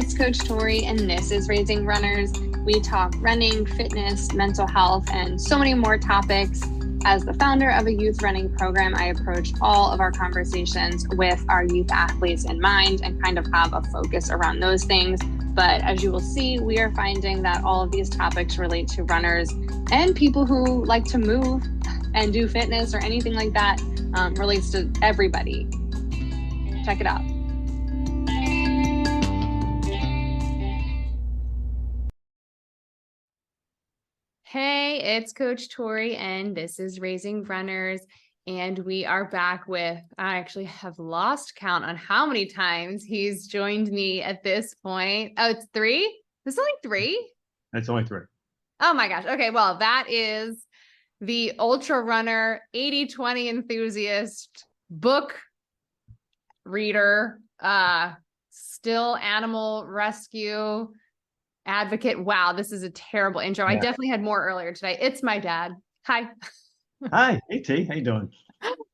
it's Coach Tori, and this is Raising Runners. We talk running, fitness, mental health, and so many more topics. As the founder of a youth running program, I approach all of our conversations with our youth athletes in mind and kind of have a focus around those things. But as you will see, we are finding that all of these topics relate to runners and people who like to move and do fitness or anything like that. Relates to everybody. Check it out. Hey, it's Coach Tori, and this is Raising Runners. And we are back with, I actually have lost count on how many times he's joined me at this point. Oh, it's 3? This is only 3? It's only 3. Oh my gosh. Okay, well, that is the ultra runner, 80/20 enthusiast, book reader, still animal rescue advocate. Wow, this is a terrible intro. Yeah. I definitely had more earlier today. It's my dad. Hi. Hi. Hey, T. How you doing?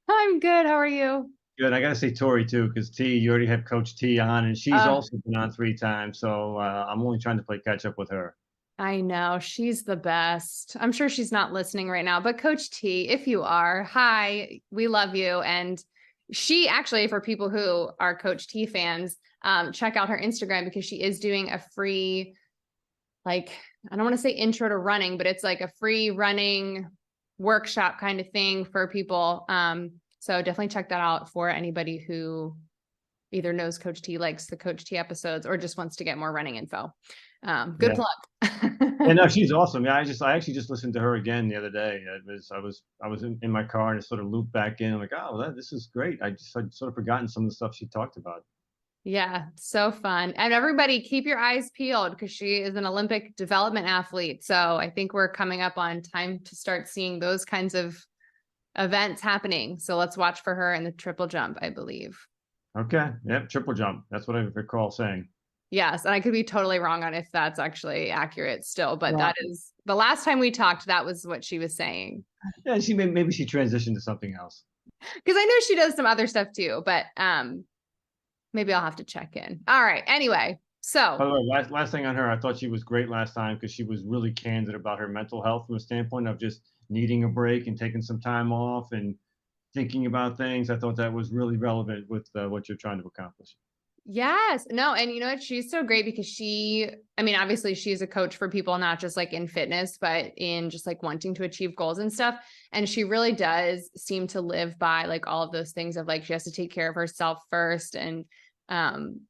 I'm good. How are you? Good. I got to say Tori, too, because T, you already have Coach T on, and she's also been on 3 times. So I'm only trying to play catch up with her. I know. She's the best. I'm sure she's not listening right now. But Coach T, if you are, hi, we love you. And she actually, for people who are Coach T fans, check out her Instagram because she is doing a free, like, I don't want to say intro to running, but it's like a free running workshop kind of thing for people. So definitely check that out for anybody who either knows Coach T, likes the Coach T episodes, or just wants to get more running info. Good plug. Yeah, no, she's awesome. Yeah, I actually just listened to her again the other day. I was in my car and it sort of looped back in. I'm like, oh, this is great. I'd sort of forgotten some of the stuff she talked about. Yeah, so fun. And everybody keep your eyes peeled because she is an Olympic development athlete. So I think we're coming up on time to start seeing those kinds of events happening. So let's watch for her in the triple jump, I believe. Okay. Yep. Triple jump. That's what I recall saying. Yes. And I could be totally wrong on if that's actually accurate still, but that is the last time we talked, that was what she was saying. Yeah. Maybe she transitioned to something else. Because I know she does some other stuff too, but maybe I'll have to check in. All right. Anyway, so. By the way, last thing on her, I thought she was great last time because she was really candid about her mental health from a standpoint of just needing a break and taking some time off and thinking about things. I thought that was really relevant with what you're trying to accomplish. Yes. No. And you know what? She's so great because obviously she's a coach for people, not just like in fitness, but in just like wanting to achieve goals and stuff. And she really does seem to live by like all of those things of like, she has to take care of herself first. And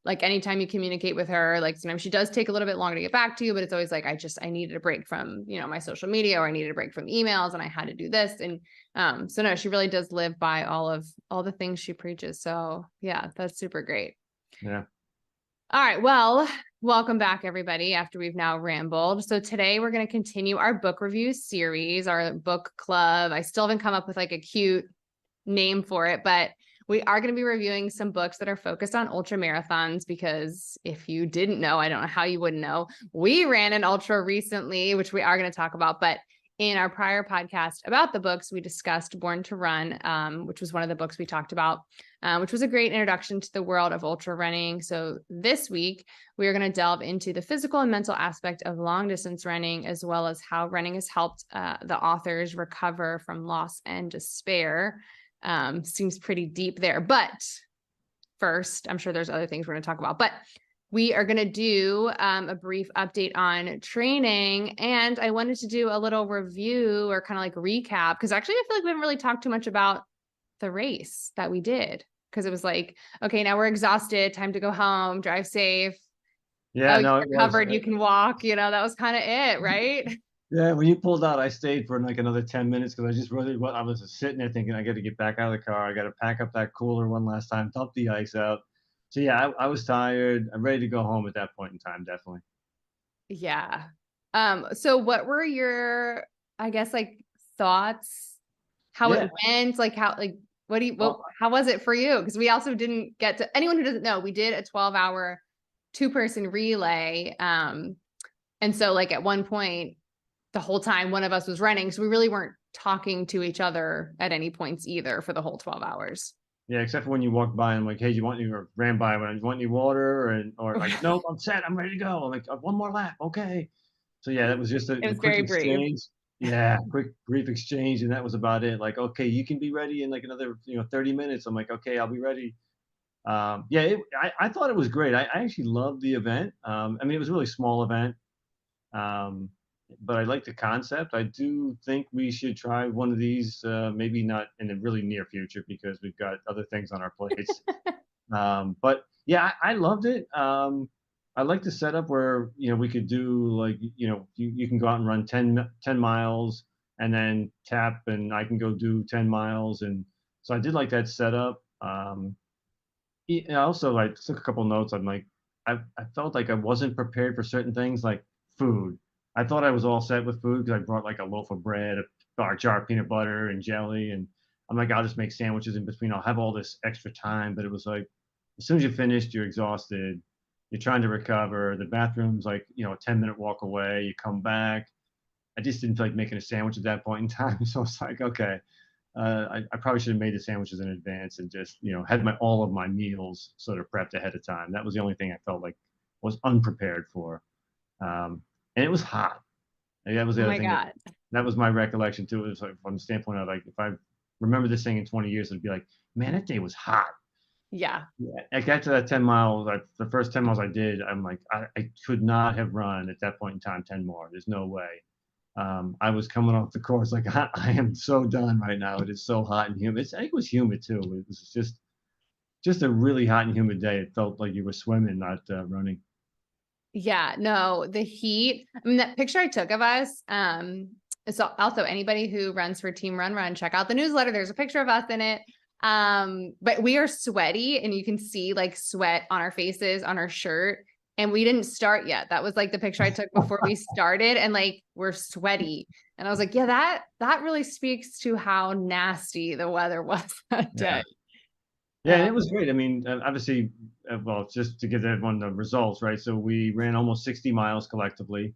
like anytime you communicate with her, like sometimes she does take a little bit longer to get back to you, but it's always like, I needed a break from, my social media, or I needed a break from emails and I had to do this. And so no, she really does live by all the things she preaches. So yeah, that's super great. Yeah. All right. Well, welcome back, everybody, after we've now rambled. So today we're going to continue our book review series, our book club. I still haven't come up with like a cute name for it, but we are going to be reviewing some books that are focused on ultra marathons, because if you didn't know, I don't know how you wouldn't know, we ran an ultra recently, which we are going to talk about. But in our prior podcast about the books, we discussed Born to Run, which was one of the books we talked about, which was a great introduction to the world of ultra running. So this week, we are going to delve into the physical and mental aspect of long distance running, as well as how running has helped the authors recover from loss and despair. Seems pretty deep there. But first, I'm sure there's other things we're going to talk about. But we are going to do a brief update on training, and I wanted to do a little review or kind of like recap, because actually I feel like we haven't really talked too much about the race that we did, because it was like, okay, now we're exhausted, time to go home, drive safe. Yeah, you're covered, you can walk, that was kind of it, right? Yeah, when you pulled out, I stayed for like another 10 minutes because I was just sitting there thinking I got to get back out of the car. I got to pack up that cooler one last time, dump the ice out. So yeah, I was tired. I'm ready to go home at that point in time, definitely. Yeah. So what were your, I guess, like thoughts, how it went, like how was it for you? Because we also didn't get to, anyone who doesn't know, we did a 12-hour 2-person relay. And so like at one point, the whole time one of us was running. So we really weren't talking to each other at any points either for the whole 12 hours. Yeah, except for when you walk by and I'm like, "Hey, you want any," or ran by when I want any water, or like, "Nope, I'm set, I'm ready to go." I'm like, one more lap, okay." So yeah, that was just It a was quick very brief. exchange. Yeah, quick brief exchange, and that was about it. Like, "Okay, you can be ready in like another, 30 minutes." I'm like, "Okay, I'll be ready." Yeah, I thought it was great. I actually loved the event. I mean, it was a really small event, um, but I like the concept. I do think we should try one of these, maybe not in the really near future because we've got other things on our plates. But yeah, I loved it. I like the setup where, we could do like, you can go out and run 10 miles and then tap, and I can go do 10 miles. And so I did like that setup. I also like took a couple notes. I'm like, I felt like I wasn't prepared for certain things like food. I thought I was all set with food because I brought like a loaf of bread, a jar of peanut butter and jelly, and I'm like, I'll just make sandwiches in between. I'll have all this extra time. But it was like, as soon as you finished, you're exhausted. You're trying to recover. The bathroom's like, a 10-minute walk away. You come back. I just didn't feel like making a sandwich at that point in time. So it's like, okay, I probably should have made the sandwiches in advance and just, had all of my meals sort of prepped ahead of time. That was the only thing I felt like was unprepared for. And it was hot. And that was Oh the other my thing God. that was my recollection too. It was like from the standpoint of like, if I remember this thing in 20 years, it'd be like, man, that day was hot. Yeah. Yeah, I got to that 10 miles, like the first 10 miles I did, I'm like, I could not have run at that point in time 10 more. There's no way. I was coming off the course like, I am so done right now. It is so hot and humid. I think it was humid too. It was just a really hot and humid day. It felt like you were swimming, not running. Yeah, no, the heat. I mean, that picture I took of us, so also anybody who runs for Team Run Run, check out the newsletter. There's a picture of us in it. But we are sweaty and you can see like sweat on our faces, on our shirt. And we didn't start yet. That was like the picture I took before we started, and like we're sweaty. And I was like, yeah, that really speaks to how nasty the weather was that Yeah. day. Yeah, and it was great. I mean, obviously, well, just to give everyone the results, right? So we ran almost 60 miles collectively.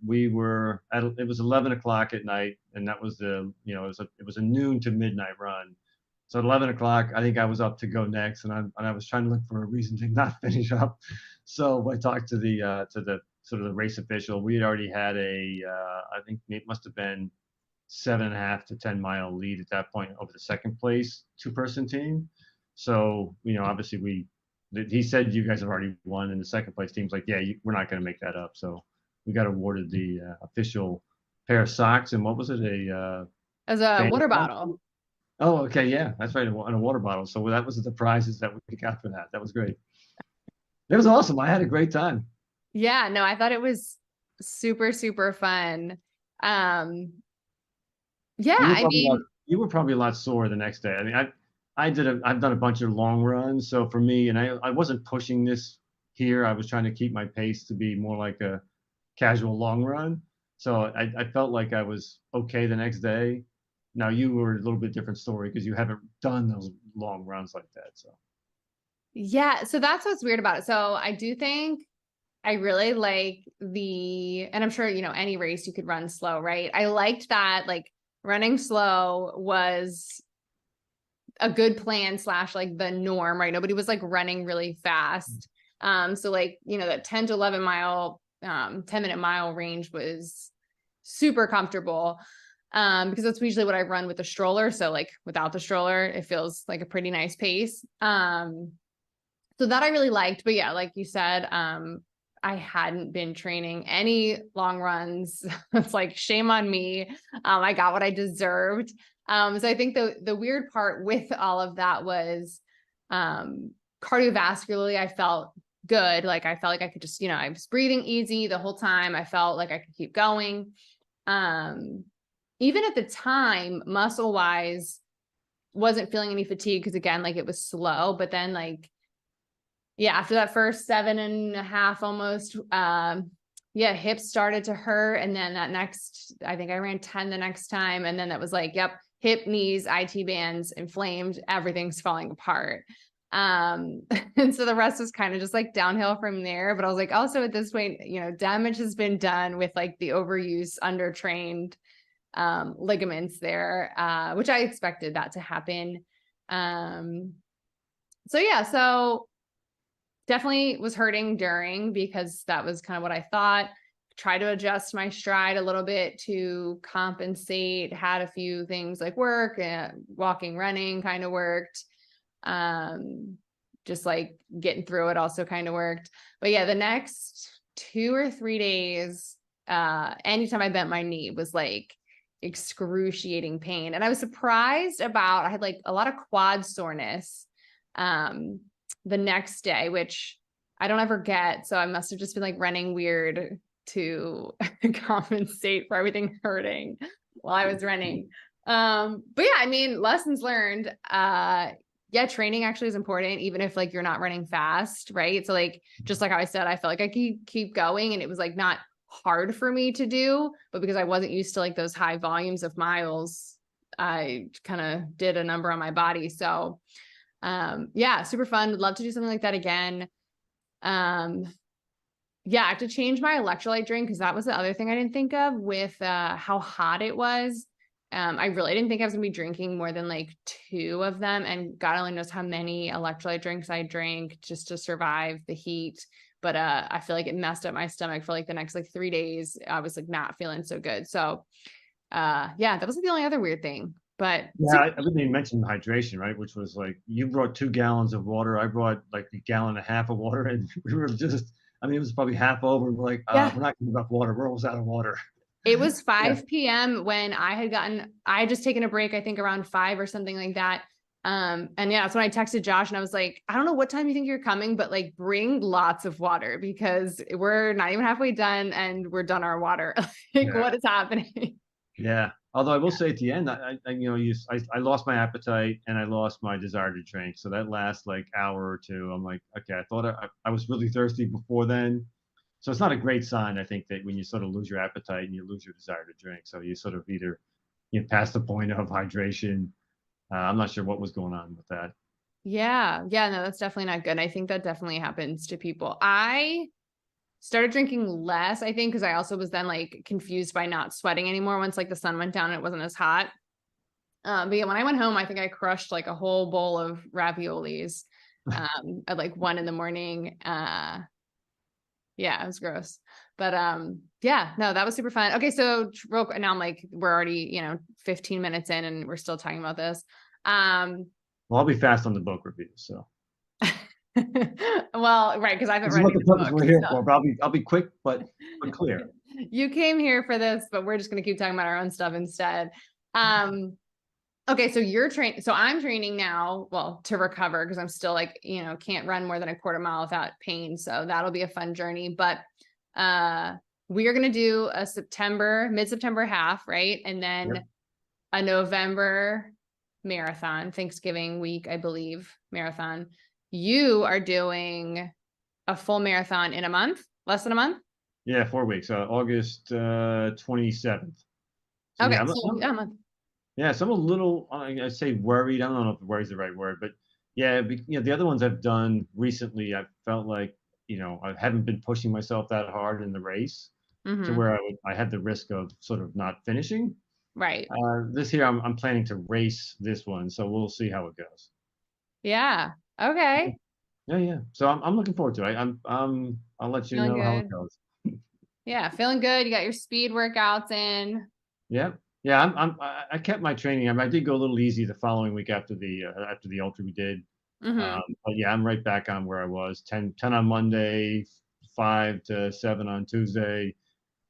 We were at it was 11 o'clock at night, and that was it was a noon to midnight run. So at 11 o'clock, I think I was up to go next, and I was trying to look for a reason to not finish up. So I talked to the sort of the race official. We had already had I think it must have been 7.5 to 10 mile lead at that point over the second place two-person team. So, obviously he said you guys have already won, and the second place team's like, yeah, we're not going to make that up. So we got awarded the official pair of socks, and what was it? As a Fan water club? bottle. Oh, okay, yeah, that's right, and a water bottle. So that was the prizes that we got for that. That was great. It was awesome. I had a great time. Yeah, no, I thought it was super, super fun. Um, yeah, You were I probably a lot, mean, you were probably a lot sore the next day. I mean, I've done a bunch of long runs, so for me, and I wasn't pushing this here. I was trying to keep my pace to be more like a casual long run. So I felt like I was okay the next day. Now you were a little bit different story because you haven't done those long runs like that. So yeah, so that's what's weird about it. So I do think I really like and I'm sure, any race you could run slow, right? I liked that like running slow was a good plan slash like the norm, right? Nobody was like running really fast. So like, that 10 to 11 mile, 10-minute mile range was super comfortable. Because that's usually what I run with the stroller. So like without the stroller, it feels like a pretty nice pace. So that I really liked, but yeah, like you said, I hadn't been training any long runs. It's like shame on me. I got what I deserved. So I think the weird part with all of that was cardiovascularly, I felt good. Like I felt like I could just, I was breathing easy the whole time. I felt like I could keep going. Even at the time, muscle wise, wasn't feeling any fatigue because again, like it was slow, but then like yeah, after that first 7.5 almost, yeah, hips started to hurt. And then that next, I think I ran 10 the next time. And then that was like, yep, hip, knees, IT bands, inflamed, everything's falling apart. And so the rest was kind of just like downhill from there. But I was like, also at this point, damage has been done with like the overuse, undertrained ligaments there, which I expected that to happen. So yeah, so definitely was hurting during, because that was kind of what I thought. Try to adjust my stride a little bit to compensate. Had a few things like work and walking, running kind of worked. Just like getting through it also kind of worked. But yeah, the next 2 or 3 days, anytime I bent my knee was like excruciating pain. And I was surprised about, I had like a lot of quad soreness the next day, which I don't ever get. So I must have just been like running weird to compensate for everything hurting while I was running. But yeah, I mean, lessons learned. Yeah, training actually is important, even if like you're not running fast, right? So like, just like how I said, I felt like I keep going, and it was like not hard for me to do, but because I wasn't used to like those high volumes of miles, I kind of did a number on my body. So yeah, super fun. Would love to do something like that again. Yeah, I have to change my electrolyte drink, because that was the other thing I didn't think of with how hot it was. I really didn't think I was gonna be drinking more than like 2 of them, and God only knows how many electrolyte drinks I drank just to survive the heat. But I feel like it messed up my stomach for like the next like 3 days. I was like not feeling so good. So yeah, that was the only other weird thing. But Yeah, I didn't even mention hydration, right? Which was like you brought 2 gallons of water. I brought like a gallon and a half of water, and we were just, I mean, it was probably half over. We're like, yeah, we're not getting enough water. We're almost out of water. it was Yeah. 5 p.m. when I had just taken a break, I think around 5 or something like that. And yeah, that's when I texted Josh, and I was like, I don't know what time you think you're coming, but like bring lots of water, because we're not even halfway done and we're done our water. Like, Yeah. what is happening? Yeah. Although I will say at the end, I lost my appetite and I lost my desire to drink. So that last like hour or two, I'm like, okay, I thought I was really thirsty before then. So it's not a great sign, I think, that when you sort of lose your appetite and you lose your desire to drink. So you sort of either you pass the point of hydration. I'm not sure what was going on with that. Yeah. Yeah. No, that's definitely not good. I think that definitely happens to people. I started drinking less, I think, because I also was then like confused by not sweating anymore once like the sun went down and it wasn't as hot. But yeah, when I went home, I think I crushed like a whole bowl of raviolis at like 1 a.m. Yeah, it was gross. But yeah, no, that was super fun. Okay, so real quick, now I'm like, we're already, 15 minutes in and we're still talking about this. Um Well, I'll be fast on the book review. So well, right, because I haven't this is read what any the of the purpose we're books. here So. for. But I'll be quick, but clear. You came here for this, but we're just gonna keep talking about our own stuff instead. Okay, so I'm training now, well, to recover, because I'm still like, can't run more than a quarter mile without pain. So that'll be a fun journey. But we are gonna do a mid-September half, right? And then Yep. a November marathon, Thanksgiving week, I believe, marathon. You are doing a full marathon in a month, less than a month. Yeah, 4 weeks. August 27th. So Okay, yeah, so yeah, a month. yeah, so I'm a little, I say worried. I don't know if worry is the right word, but yeah, the other ones I've done recently, I felt like, I haven't been pushing myself that hard in the race to Mm-hmm. where I had the risk of sort of not finishing. Right. This year, I'm planning to race this one, so we'll see how it goes. Yeah. Okay. Yeah, yeah. So I'm looking forward to it. I'll let you Feeling know how it good. goes. Yeah, feeling good. You got your speed workouts in. Yeah, yeah. I kept my training. I did go a little easy the following week after the ultra we did. Mm-hmm. But yeah, I'm right back on where I was. 10 on Monday, 5 to 7 on Tuesday.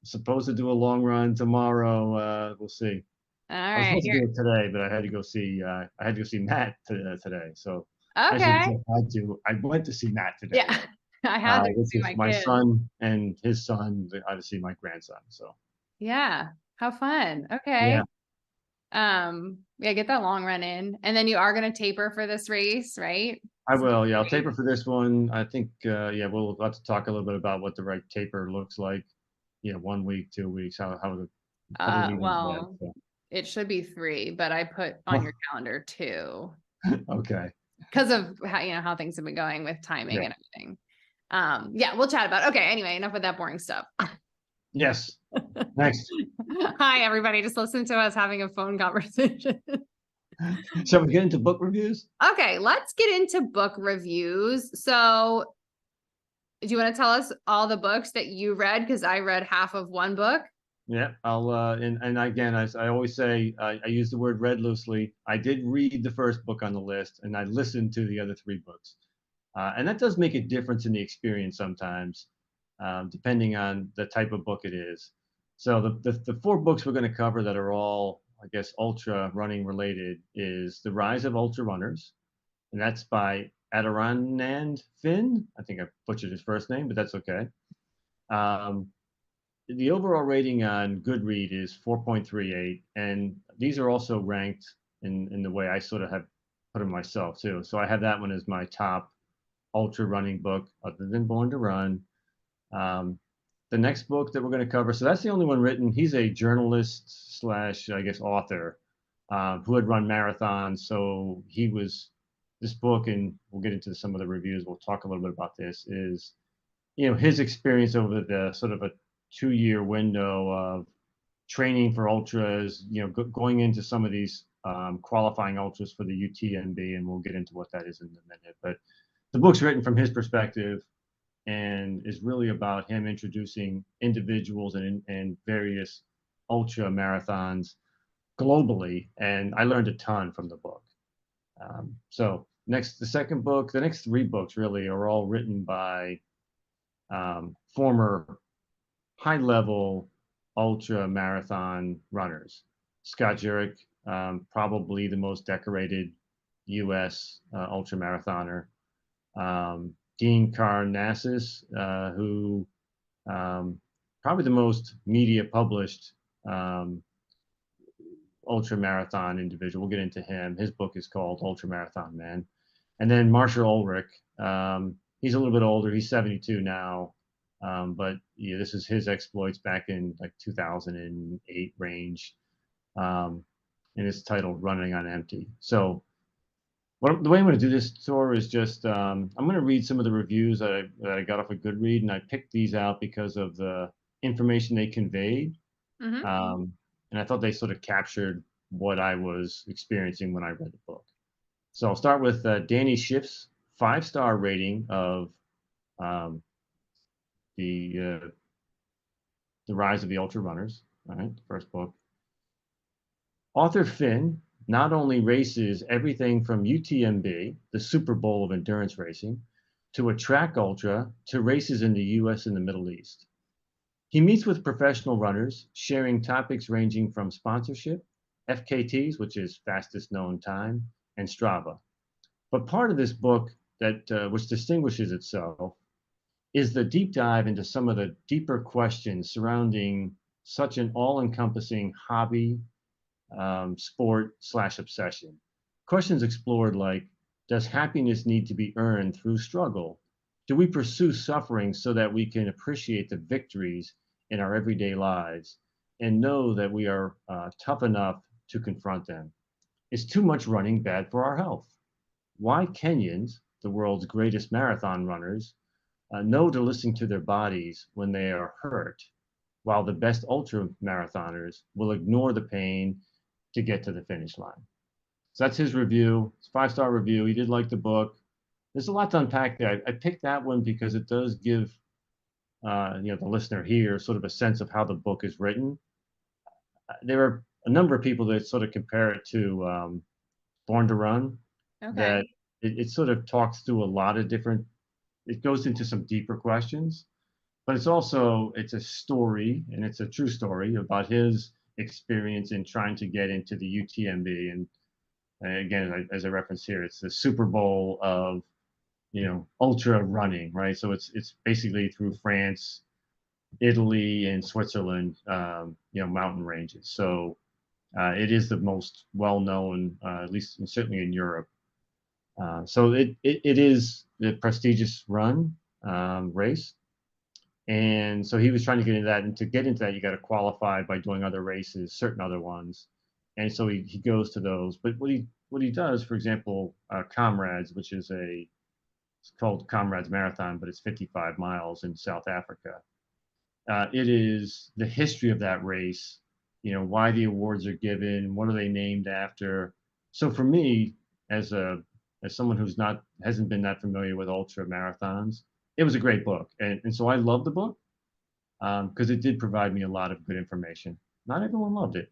Supposed to do a long run tomorrow. We'll see. All I was right. supposed to do it today, but I had to go see. I had to go see Matt today. So I shouldn't Okay. say had to. I went to see Matt today, Yeah. though. I had to Which see is my my kids. son and his son. I had to see my grandson. So Yeah. How fun. yeah, Okay. Yeah, get that long run in. And then you are gonna taper for this race, right? I will. Yeah, I'll taper for this one. I think. Yeah, we'll have to talk a little bit about what the right taper looks like. 1 week, 2 weeks, how do we lead into that? Well, So. it should be 3, but I put on your calendar 2 Okay. because of how things have been going with timing Yeah. and everything. Yeah, we'll chat about it. Okay, anyway, enough with that boring stuff. Yes. Next. Hi, everybody. Just listen to us having a phone conversation. Shall we get into book reviews? Okay, let's get into book reviews. So, do you want to tell us all the books that you read? Because I read half of one book. Yeah, I'll and again, as I always say, I use the word read loosely. I did read the first book on the list, and I listened to the other three books, and that does make a difference in the experience sometimes, depending on the type of book it is. So the four books we're going to cover that are all, I guess, ultra running related is The Rise of Ultra Runners, and that's by Adironand Finn. I think I butchered his first name, but that's okay. Um, the overall rating on Goodread is 4.38, and these are also ranked in the way I sort of have put them myself too. So I have that one as my top ultra running book, other than Born to Run. Um, the next book that we're going to cover, so that's the only one written. He's a journalist slash, I guess, author who had run marathons. So he was this book, and we'll get into some of the reviews. We'll talk a little bit about this. Is his experience over the sort of a 2-year window of training for ultras, going into some of these qualifying ultras for the UTMB, and we'll get into what that is in a minute. But the book's written from his perspective and is really about him introducing individuals and various ultra marathons globally. And I learned a ton from the book. The next three books really are all written by former high level ultra marathon runners. Scott Jurek, probably the most decorated U.S. Ultra marathoner. Dean Karnazes, who probably the most media published ultra marathon individual. We'll get into him. His book is called Ultra Marathon Man. And then Marshall Ulrich. He's a little bit older. He's 72 now. But this is his exploits back in like 2008 range. And it's titled Running on Empty. So the way I'm going to do this tour is just I'm going to read some of the reviews that I got off a Goodread, and I picked these out because of the information they conveyed. Mm-hmm. And I thought they sort of captured what I was experiencing when I read the book. So I'll start with Danny Schiff's 5-star rating of um, the Rise of the Ultra Runners. All right, first book. Author Finn not only races everything from UTMB, the Super Bowl of endurance racing, to a track ultra, to races in the US and the Middle East. He meets with professional runners, sharing topics ranging from sponsorship, FKTs, which is fastest known time, and Strava. But part of this book that which distinguishes itself is the deep dive into some of the deeper questions surrounding such an all-encompassing hobby, sport / obsession. Questions explored like, does happiness need to be earned through struggle? Do we pursue suffering so that we can appreciate the victories in our everyday lives and know that we are tough enough to confront them? Is too much running bad for our health? Why Kenyans, the world's greatest marathon runners, know to listen to their bodies when they are hurt, while the best ultra marathoners will ignore the pain to get to the finish line. So that's his review. It's a 5-star review. He did like the book. There's a lot to unpack there. I picked that one because it does give the listener here sort of a sense of how the book is written. There are a number of people that sort of compare it to Born to Run. Okay. That it sort of talks through a lot of different. It goes into some deeper questions, but it's a story, and it's a true story about his experience in trying to get into the UTMB. And again, as I reference here, it's the Super Bowl of ultra running, right? So it's basically through France, Italy, and Switzerland, mountain ranges. So it is the most well-known, at least certainly in Europe. So it is the prestigious run race. And so he was trying to get into that. And to get into that, you got to qualify by doing other races, certain other ones. And so he goes to those. But what he does, for example, Comrades, which is it's called Comrades Marathon, but it's 55 miles in South Africa. It is the history of that race, why the awards are given, what are they named after, So for me, as someone hasn't been that familiar with ultra marathons, it was a great book, and so I loved the book because it did provide me a lot of good information. Not everyone loved it.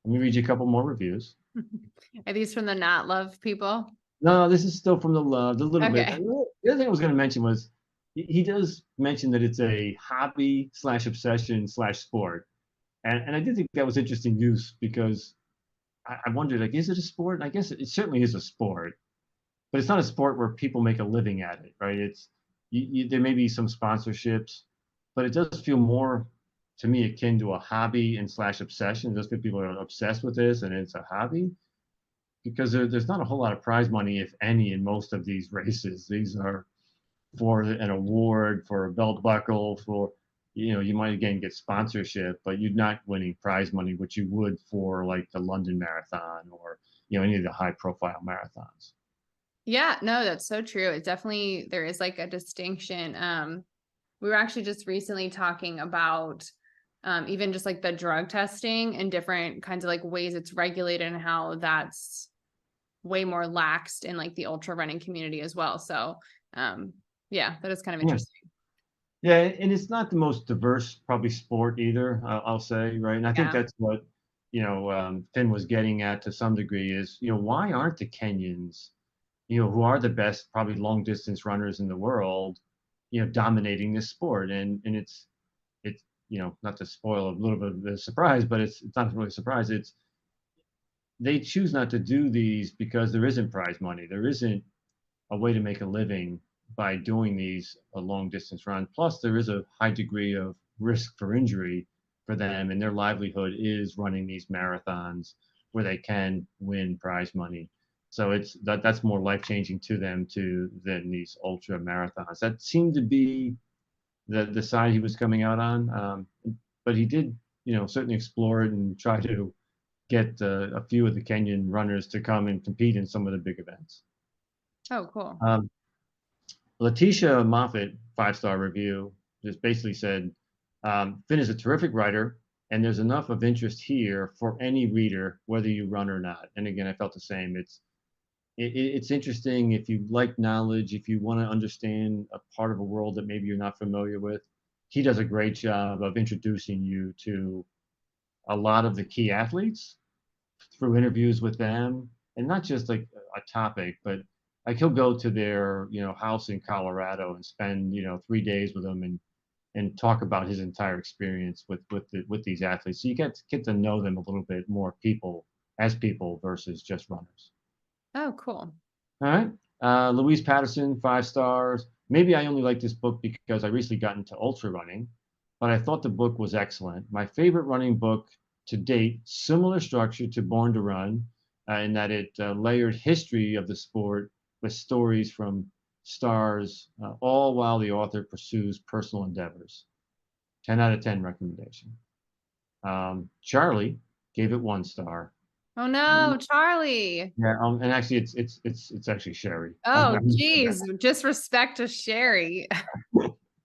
Let me read you a couple more reviews. Are these from the not love people? No, this is still from the love, a little bit. Okay. The other thing I was going to mention was he does mention that it's a hobby slash obsession slash sport, and I did think that was interesting use because I wondered, like, is it a sport? I guess it certainly is a sport, but it's not a sport where people make a living at it, right? There may be some sponsorships, but it does feel more to me akin to a hobby and slash obsession. It does feel people are obsessed with this and it's a hobby because there's not a whole lot of prize money, if any, in most of these races. These are for an award, for a belt buckle, for you might again get sponsorship, but you're not winning prize money, which you would for like the London Marathon or any of the high profile marathons. Yeah, no, that's so true. It definitely, there is like a distinction. We were actually just recently talking about even just like the drug testing and different kinds of like ways it's regulated and how that's way more laxed in like the ultra running community as well. So yeah, that is kind of Yeah. interesting. Yeah, and it's not the most diverse probably sport either, I'll say, right? And I think Yeah. that's what, Finn was getting at to some degree is, why aren't the Kenyans, who are the best probably long distance runners in the world, dominating this sport? And it's not to spoil a little bit of the surprise, but it's not really a surprise. It's they choose not to do these because there isn't prize money. There isn't a way to make a living by doing these long distance runs. Plus, there is a high degree of risk for injury for them, and their livelihood is running these marathons where they can win prize money. So that's more life changing to them than these ultra marathons. That seemed to be the side he was coming out on, but he did certainly explore it and try to get a few of the Kenyan runners to come and compete in some of the big events. Oh, cool. Um, Letitia Moffat, 5-star review, just basically said, Finn is a terrific writer, and there's enough of interest here for any reader, whether you run or not. And again, I felt the same. It's interesting if you like knowledge, if you want to understand a part of a world that maybe you're not familiar with. He does a great job of introducing you to a lot of the key athletes through interviews with them, and not just like a topic, but like he'll go to their house in Colorado and spend 3 days with them and talk about his entire experience with these athletes. So you get to know them a little bit more people versus just runners. Oh, cool. All right. Louise Patterson, 5 stars. Maybe I only like this book because I recently got into ultra running, but I thought the book was excellent. My favorite running book to date, similar structure to Born to Run, in that it layered history of the sport with stories from stars, all while the author pursues personal endeavors. 10 out of 10 recommendation. Charlie gave it 1 star. Oh no, Charlie. Yeah, and actually, it's actually Sherry. Oh, geez. Just respect to Sherry.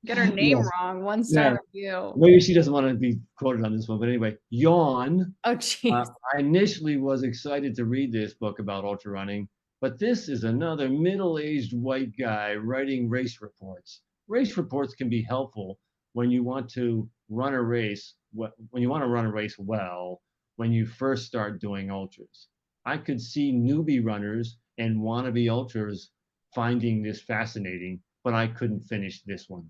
Get her name Yes, wrong. 1 star yeah. review. Maybe she doesn't want to be quoted on this one, but anyway, yawn. Oh, geez. I initially was excited to read this book about ultra running, but this is another middle-aged white guy writing race reports. Race reports can be helpful when you want to run a race, when you want to run a race well, when you first start doing ultras. I could see newbie runners and wannabe ultras finding this fascinating, but I couldn't finish this one.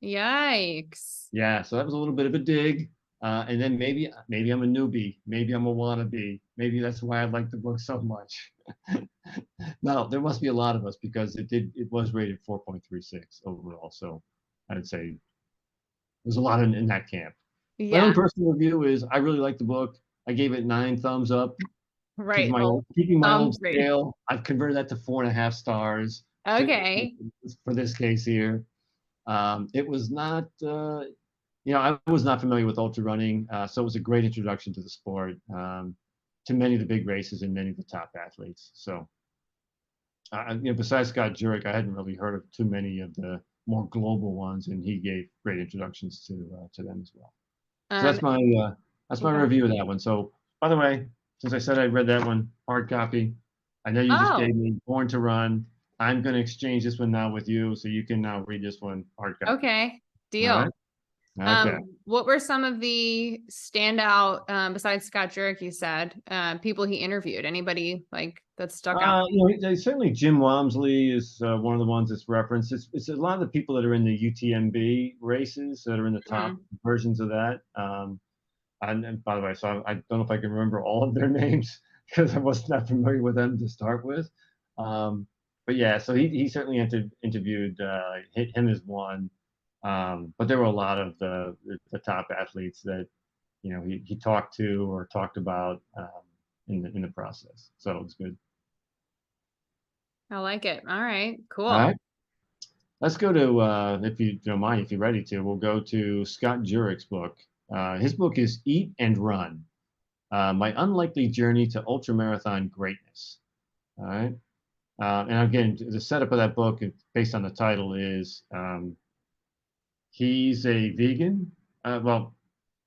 Yikes. Yeah, so that was a little bit of a dig. And then maybe I'm a newbie, maybe I'm a wannabe, maybe that's why I like the book so much. No, there must be a lot of us because it was rated 4.36 overall. So I'd say there's a lot in that camp. My Yeah, own personal review is I really like the book. I gave it 9 thumbs up. right. Well, Keeping my own thumbs rating. scale, I've converted that to 4.5 stars Okay. for this case here. It was not I was not familiar with ultra running, so it was a great introduction to the sport, to many of the big races and many of the top athletes. So, besides Scott Jurek, I hadn't really heard of too many of the more global ones, and he gave great introductions to them as well. So that's my Yeah. review of that one. So, by the way, since I said I read that one, hard copy, I know you just Oh, gave me Born to Run. I'm going to exchange this one now with you, so you can now read this one hard copy. okay. All right. Deal. Okay. What were some of the standout, besides Scott Jurek, you said, people he interviewed? Anybody like that stuck out? Certainly Jim Walmsley is one of the ones that's referenced. It's a lot of the people that are in the UTMB races that are in the top Mhm. versions of that. And by the way, so I don't know if I can remember all of their names because I was not familiar with them to start with. Um, but yeah, so he certainly interviewed him as one. But there were a lot of the top athletes that he talked to or talked about in the process. So it's good. I like it. All right, All cool. right. Let's go to, if you don't mind, if you're ready to, we'll go to Scott Jurek's book. His book is Eat and Run, My Unlikely Journey to Ultramarathon Greatness. All right. And again, the setup of that book, based on the title, is he's a vegan. Well,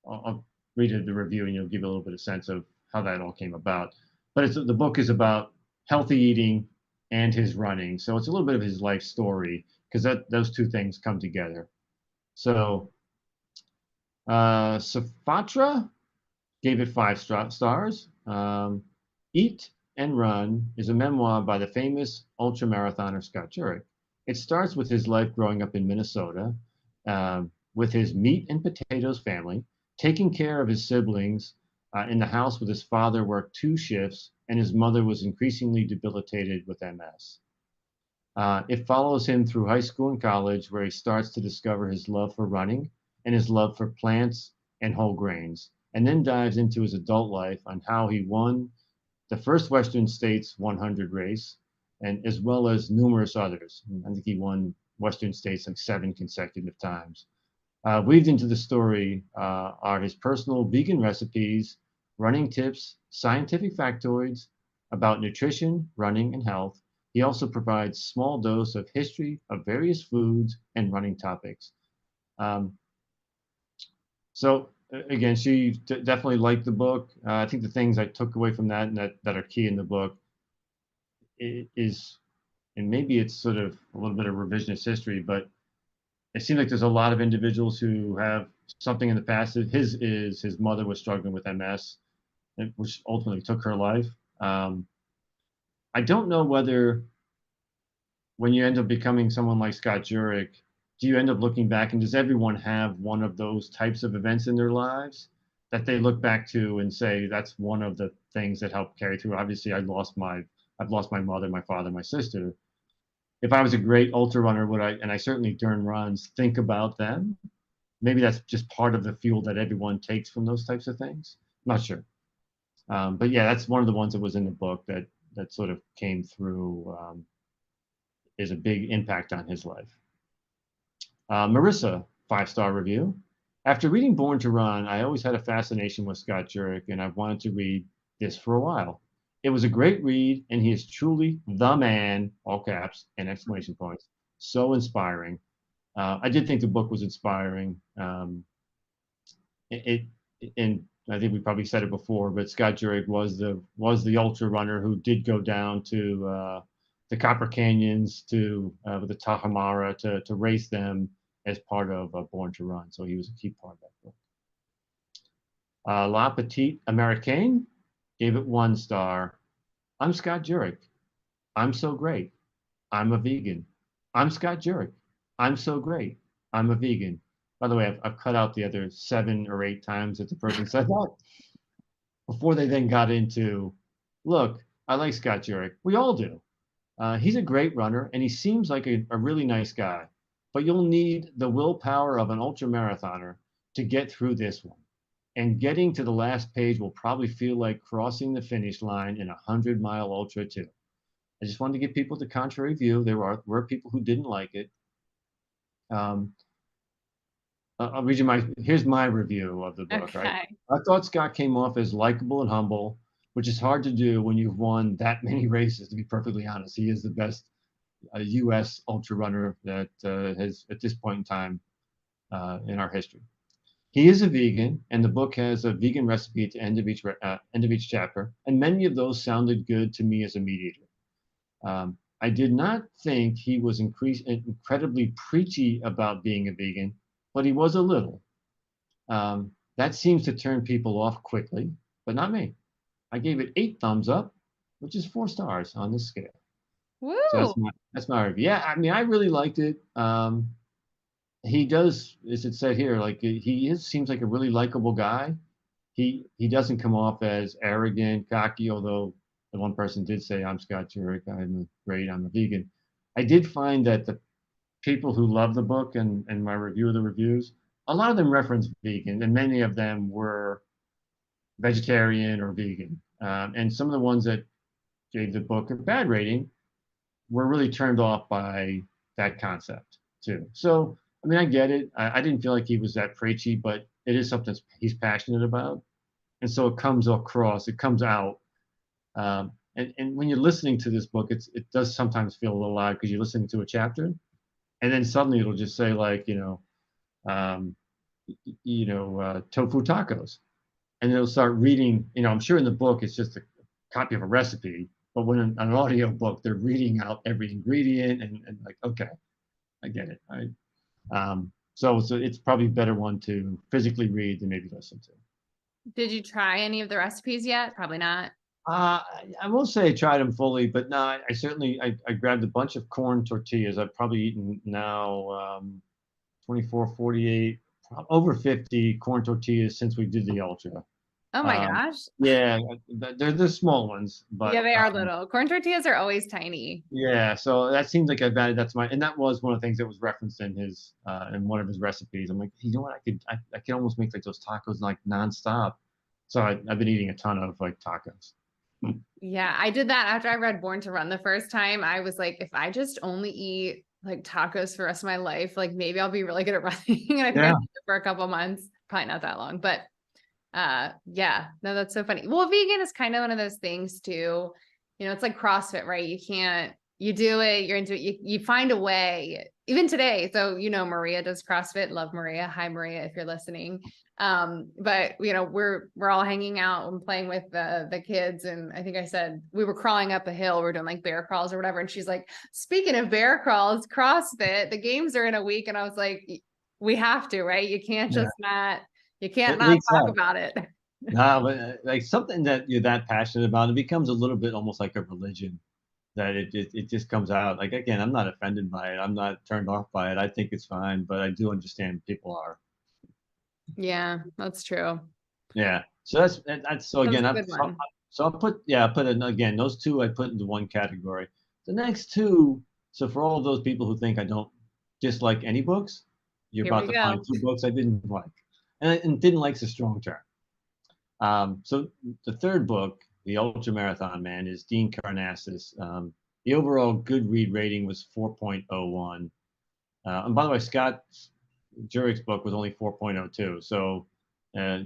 I'll read the review and you'll give a little bit of sense of how that all came about. But the book is about healthy eating and his running. So it's a little bit of his life story because those two things come together. So Safatra gave it five stars. Eat and Run is a memoir by the famous ultramarathoner Scott Jurek. It starts with his life growing up in Minnesota, with his meat and potatoes family, taking care of his siblings in the house with his father worked two shifts, and his mother was increasingly debilitated with MS. It follows him through high school and college, where he starts to discover his love for running and his love for plants and whole grains, and then dives into his adult life on how he won the first Western States 100 race, and as well as numerous others. I think he won Western States like 7 consecutive times. Weaved into the story are his personal vegan recipes, running tips, scientific factoids about nutrition, running, and health. He also provides small dose of history of various foods and running topics. Um, so again, she definitely liked the book. I think the things I took away from that and that are key in the book is, and maybe it's sort of a little bit of revisionist history, but it seems like there's a lot of individuals who have something in the past. His mother was struggling with MS, which ultimately took her life. I don't know whether when you end up becoming someone like Scott Jurek, do you end up looking back and does everyone have one of those types of events in their lives that they look back to and say that's one of the things that helped carry through? Obviously, I've lost my mother, my father, my sister. If I was a great ultra runner, would I? And I certainly during runs think about them. Maybe that's just part of the fuel that everyone takes from those types of things. I'm not sure, but yeah, that's one of the ones that was in the book that sort of came through is a big impact on his life. Marissa, 5-star review. After reading Born to Run, I always had a fascination with Scott Jurek, and I've wanted to read this for a while. It was a great read, and he is truly the man, all caps and exclamation points. So inspiring. I did think the book was inspiring. It, and I think we probably said it before, but Scott Jurek was the ultra runner who did go down to the Copper Canyons to with the Tahomara to race them as part of Born to Run. So he was a key part of that book. La Petite Américaine gave it 1 star. I'm Scott Jurek. I'm so great. I'm a vegan. I'm Scott Jurek. I'm so great. I'm a vegan. By the way, I've cut out the other 7 or 8 times that the person said that before they then got into, look, I like Scott Jurek. We all do. He's a great runner and he seems like a really nice guy, but you'll need the willpower of an ultra marathoner to get through this one. And getting to the last page will probably feel like crossing the finish line in a 100-mile ultra too. I just wanted to give people the contrary view. There were people who didn't like it. Um, I'll read you here's my review of the book, right? Okay. I thought Scott came off as likable and humble, which is hard to do when you've won that many races, to be perfectly honest. He is the best U.S. ultra runner that has, at this point in time, in our history. He is a vegan, and the book has a vegan recipe at the end of each chapter, and many of those sounded good to me as a meat eater. I did not think he was incredibly preachy about being a vegan, but he was a little. That seems to turn people off quickly, but not me. I gave it 8 thumbs up, which is 4 stars on this scale. So Woo! that's my review. Yeah, I mean, I really liked it. He does, as it said here, like seems like a really likable guy. He doesn't come off as arrogant, cocky, although the one person did say, I'm Scott Jurek, I'm great, I'm a vegan. I did find that the people who love the book and my review of the reviews, a lot of them reference vegan, and many of them were vegetarian or vegan. And some of the ones that gave the book a bad rating were really turned off by that concept too. So, I mean, I get it. I didn't feel like he was that preachy, but it is something he's passionate about. And so it comes across, it comes out. And when you're listening to this book, it does sometimes feel a little odd because you're listening to a chapter, and then suddenly it'll just say like, um, tofu tacos, and it'll start reading. I'm sure in the book it's just a copy of a recipe, but when an audio book, they're reading out every ingredient and like, okay, I get it. So it's probably a better one to physically read than maybe listen to. Did you try any of the recipes yet? Probably not. I won't say I tried them fully, but no, I certainly I grabbed a bunch of corn tortillas. I've probably eaten now 24, 48, over 50 corn tortillas since we did the ultra. Oh my Um, gosh. yeah, they're the small ones, Yeah, but they are little. Corn tortillas are always tiny. yeah. So that seems like I've added that to and that was one of the things that was referenced in one of his recipes. I'm like, you know what, I could almost make like those tacos like nonstop. So I've been eating a ton of like tacos. Yeah, I did that after I read Born to Run the first time. I was like, if I just only eat like tacos for the rest of my life, like maybe I'll be really good at running. And I think I Yeah. did it for a couple months, probably not that long, but yeah, no, that's so funny. Well, vegan is kind of one of those things too. It's like CrossFit, right? You do it, you're into it, you find a way, even today. So, Maria does CrossFit. Love Maria. Hi, Maria, if you're listening. But we're all hanging out and playing with the kids. And I think I said we were crawling up a hill. We're doing like bear crawls or whatever. And she's like, speaking of bear crawls, CrossFit, the games are in a week. And I was like, we have to, right? You can't Yeah. just you can't It not leaks talk out. about it. No, but like something that you're that passionate about, it becomes a little bit almost like a religion that it just comes out. Like again, I'm not offended by it. I'm not turned off by it. I think it's fine, but I do understand people are. Yeah, that's true. Yeah. So that's so That's again, a good one. I put in again those two I put into one category. The next two, so for all of those people who think I don't dislike any books, you're Here about we to go. find two books I didn't like, and didn't like's a strong term. So the third book, The Ultramarathon Man, is Dean Karnazes. The overall good read rating was 4.01. And by the way, Scott Jurek's book was only 4.02. So uh,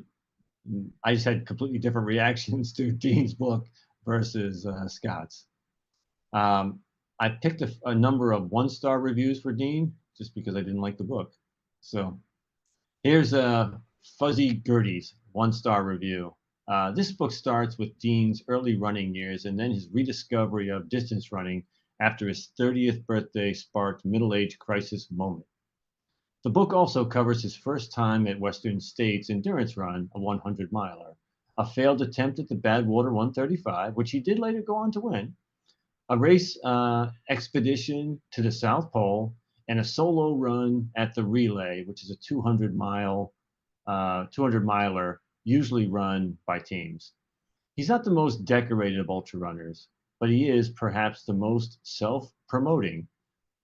I just had completely different reactions to Dean's book versus Scott's. Um, I picked a number of 1-star reviews for Dean just because I didn't like the book. So here's Fuzzy Gertie's 1-star review. This book starts with Dean's early running years and then his rediscovery of distance running after his 30th birthday sparked middle-age crisis moment. The book also covers his first time at Western States endurance run, a 100-miler, a failed attempt at the Badwater 135, which he did later go on to win, a race expedition to the South Pole, and a solo run at the Relay, which is a 200-miler, usually run by teams. He's not the most decorated of ultra runners, but he is perhaps the most self-promoting.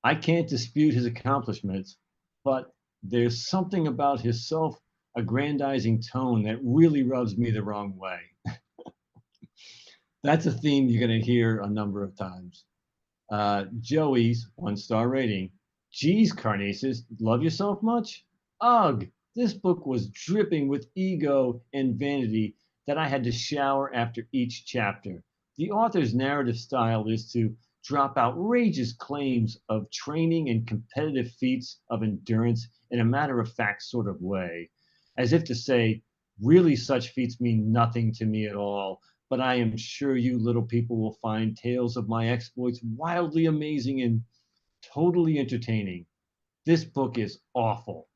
I can't dispute his accomplishments, but there's something about his self-aggrandizing tone that really rubs me the wrong way. That's a theme you're going to hear a number of times. Joey's 1-star rating. Geez, Karnazes, love yourself much? Ugh, this book was dripping with ego and vanity that I had to shower after each chapter. The author's narrative style is to drop outrageous claims of training and competitive feats of endurance in a matter-of-fact sort of way, as if to say, really such feats mean nothing to me at all. but I am sure you little people will find tales of my exploits wildly amazing and totally entertaining. This book is awful.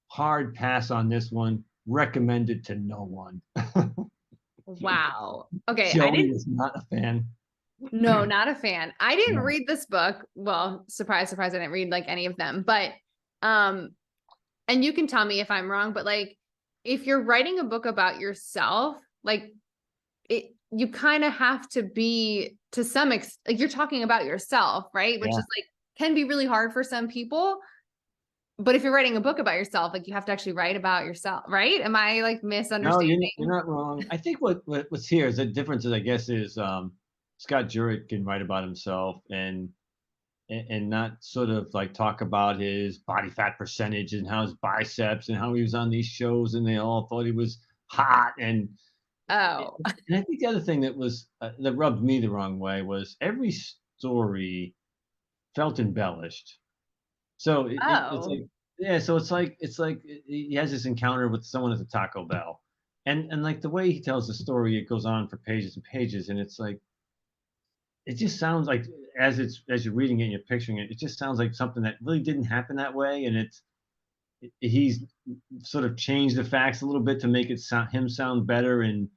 Hard pass on this one. Recommended to no one. Wow. Okay, I Joey didn't was not a fan. no, not a fan. I didn't No. read this book. Well, surprise, surprise, I didn't read like any of them. But um and you can tell me if I'm wrong, but like if you're writing a book about yourself, like it you kind of have to be to some extent like you're talking about yourself, right? Which Yeah. is like can be really hard for some people. But if you're writing a book about yourself, like you have to actually write about yourself, right? Am I like No, misunderstanding? you're not wrong. I think what's here is the difference is, I guess, is Scott Jurek can write about himself and not sort of like talk about his body fat percentage and how his biceps and how he was on these shows and they all thought he was hot Oh. and I think the other thing that was that rubbed me the wrong way was every story felt embellished. So it's Oh. like yeah, so it's like he has this encounter with someone at the Taco Bell, and like the way he tells the story, it goes on for pages and pages, and it's like it just sounds like as you're reading it and you're picturing it, it just sounds like something that really didn't happen that way, and he's sort of changed the facts a little bit to make it sound better, and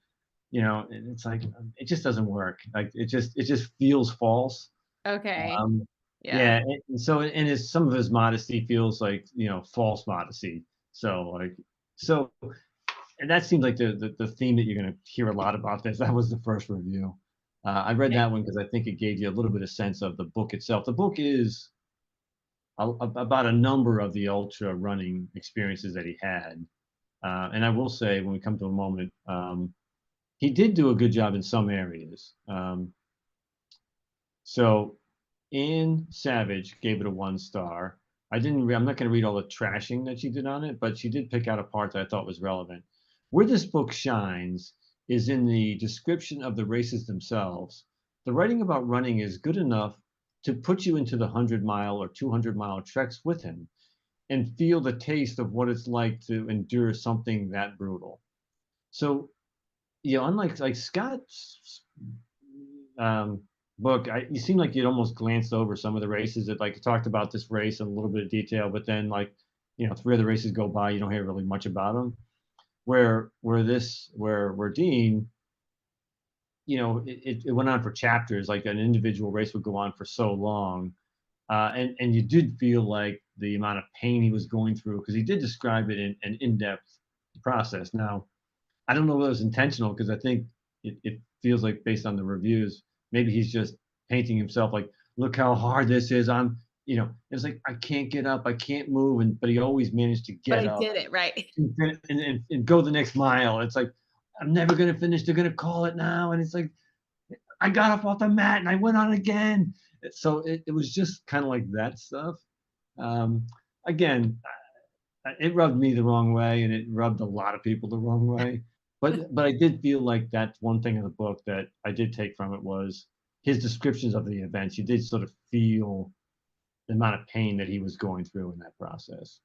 and it's like it just doesn't work. Like it just feels false. Okay. Um, Yeah. yeah, and so and his some of his modesty feels like, false modesty. So, like so and that seems like the theme that you're gonna hear a lot about this. That was the first review. I read Okay. that one because I think it gave you a little bit of sense of the book itself. The book is about a number of the ultra running experiences that he had. And I will say, when we come to a moment, he did do a good job in some areas. So Anne Savage gave it a 1 star. I'm not going to read all the trashing that she did on it, but she did pick out a part that I thought was relevant. Where this book shines is in the description of the races themselves. The writing about running is good enough to put you into the 100-mile or 200-mile treks with him and feel the taste of what it's like to endure something that brutal. So, unlike Scott's um, book, you seem like you'd almost glanced over some of the races that like talked about this race in a little bit of detail, but then like 3 other races go by, you don't hear really much about them. Where Dean, it went on for chapters, like an individual race would go on for so long, and you did feel like the amount of pain he was going through because he did describe it in an in-depth process. Now, I don't know whether it was intentional because I think it feels like based on the reviews, maybe he's just painting himself like, look how hard this is. It's like I can't get up, I can't move, but he always managed to But get I up did it right. and go the next mile. It's like I'm never gonna finish. They're gonna call it now, and it's like I got up off the mat and I went on again. So it was just kind of like that stuff. Um, Again, it rubbed me the wrong way, and it rubbed a lot of people the wrong way. But I did feel like that's one thing in the book that I did take from it was his descriptions of the events. You did sort of feel the amount of pain that he was going through in that process.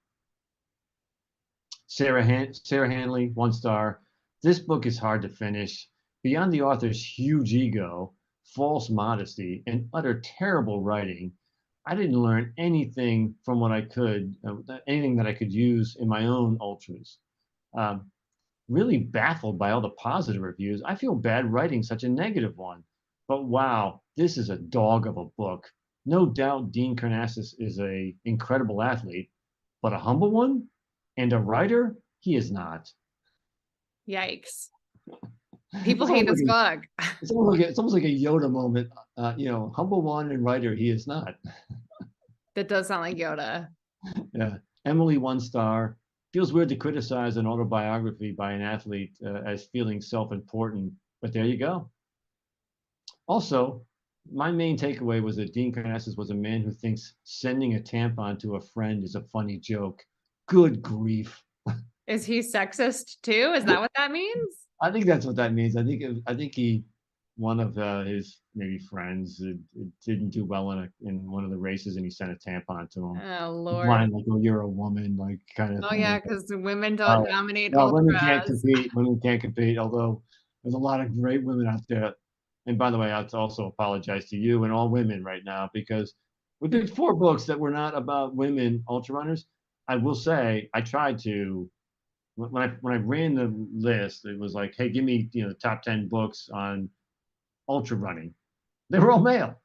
Sarah Hanley, 1 star. This book is hard to finish. Beyond the author's huge ego, false modesty, and utter terrible writing, I didn't learn anything from anything that I could use in my own ultras. Um, Really baffled by all the positive reviews. I feel bad writing such a negative one. But wow, this is a dog of a book. No doubt Dean Karnazes is a incredible athlete, but a humble one and a writer, he is not. Yikes. People It's hate almost like this book. it's almost like a Yoda moment. Humble one and writer, he is not. That does sound like Yoda. Yeah. Emily, 1 star. Feels weird to criticize an autobiography by an athlete as feeling self-important, but there you go. Also, my main takeaway was that Dean Karnazes was a man who thinks sending a tampon to a friend is a funny joke. Good grief. Is he sexist too? Is that what that means? I think that's what that means. I think one of his maybe friends didn't do well in one of the races, and he sent a tampon to him, Oh Lord. implying like, "Oh, you're a woman," like kind of Oh thing. yeah, because women don't Oh, dominate no, women can't ultras. compete. Women can't compete. Although There's a lot of great women out there. And by the way, I have to also apologize to you and all women right now because we did 4 books that were not about women ultra runners. I will say I tried to when I ran the list, it was like, hey, give me the top 10 books on ultra running. They were all male,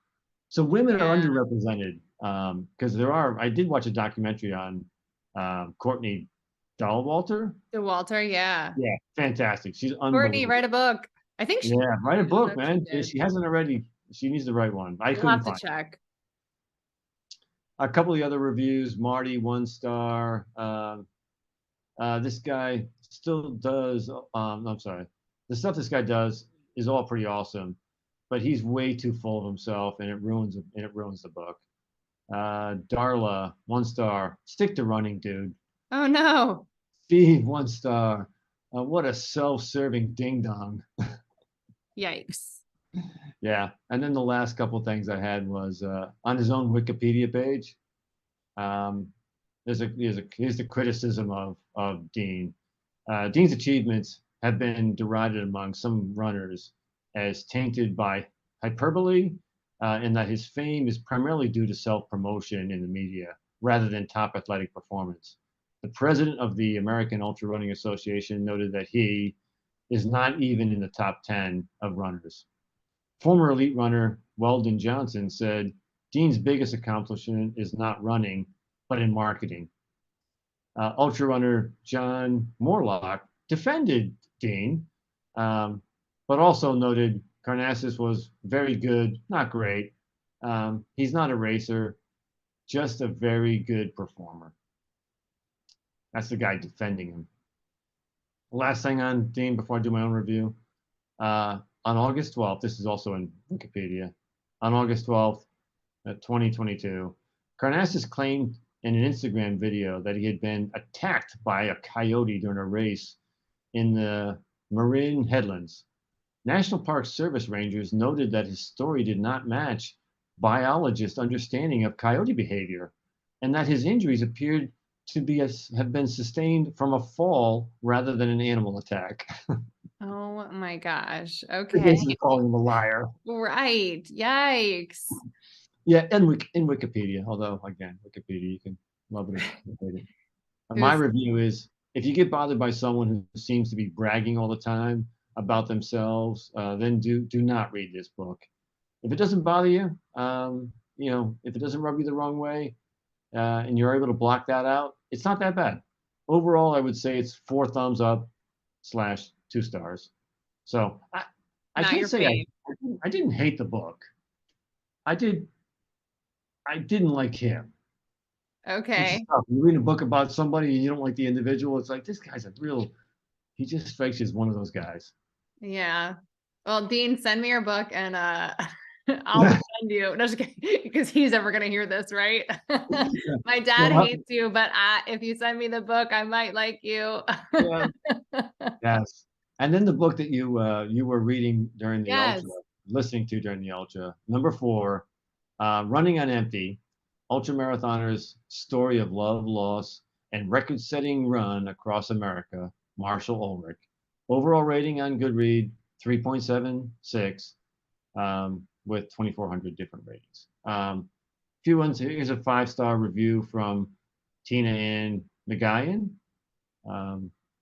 so women are Yeah. underrepresented because there are. I did watch a documentary on Courtney Dahlwalter. To Walter, yeah. Yeah, fantastic. She's Courtney, unbelievable. write a book. I think she, Yeah, write a I don't know book, if she man. If did. she hasn't already, she needs to write one. I We'll couldn't have to find it. check. A couple of the other reviews. Marty, 1 star. This guy still does. I'm sorry. The stuff this guy does is all pretty awesome, but he's way too full of himself, and it ruins the book. Darla, 1 star. Stick to running, dude. Oh no. Steve, 1 star. What a self-serving ding dong. Yikes. Yeah. And then the last couple things I had was on his own Wikipedia page. Um, here's the criticism of Dean. Dean's achievements have been derided among some runners as tainted by hyperbole, and that his fame is primarily due to self-promotion in the media rather than top athletic performance. The president of the American Ultra Running Association noted that he is not even in the top 10 of runners. Former elite runner Weldon Johnson said Dean's biggest accomplishment is not running, but in marketing. Ultra runner John Morlock defended Dean, but also noted Carnassus was very good, not great. He's not a racer, just a very good performer. That's the guy defending him. Last thing on Dean before I do my own review. On August 12th, this is also in Wikipedia. On August 12th, 2022, Carnassus claimed in an Instagram video that he had been attacked by a coyote during a race in the Marin Headlands. National Park Service rangers noted that his story did not match biologists' understanding of coyote behavior, and that his injuries appeared to have been sustained from a fall rather than an animal attack. Oh my gosh. They're Okay. basically calling him a liar. Right. Yikes. Yeah, and in Wikipedia, although again, Wikipedia, you can love it or hate it. My Who's review is if you get bothered by someone who seems to be bragging all the time about themselves, then do not read this book. If it doesn't bother you, if it doesn't rub you the wrong way, and you're able to block that out, it's not that bad. Overall, I would say it's 4 thumbs up / 2 stars. So I not can't your say fave? I didn't hate the book. I did. I didn't like him, which is Okay. tough. You read a book about somebody and you don't like the individual. It's like this guy's a real. He just strikes you as one of those guys. Yeah. Well, Dean, send me your book and I'll defend you. No, just kidding, because he's ever gonna hear this, right? My dad Well, hates you, but if you send me the book, I might like you. yeah, yes. And then the book that you were reading during the Yes. ultra, listening to during the ultra, number 4, Running on Empty, Ultramarathoners Story of Love, Loss, and Record-Setting Run Across America, Marshall Ulrich. Overall rating on Goodread, 3.76, with 2,400 different ratings. Few ones. Here's a 5-star review from Tina Ann McGuyan.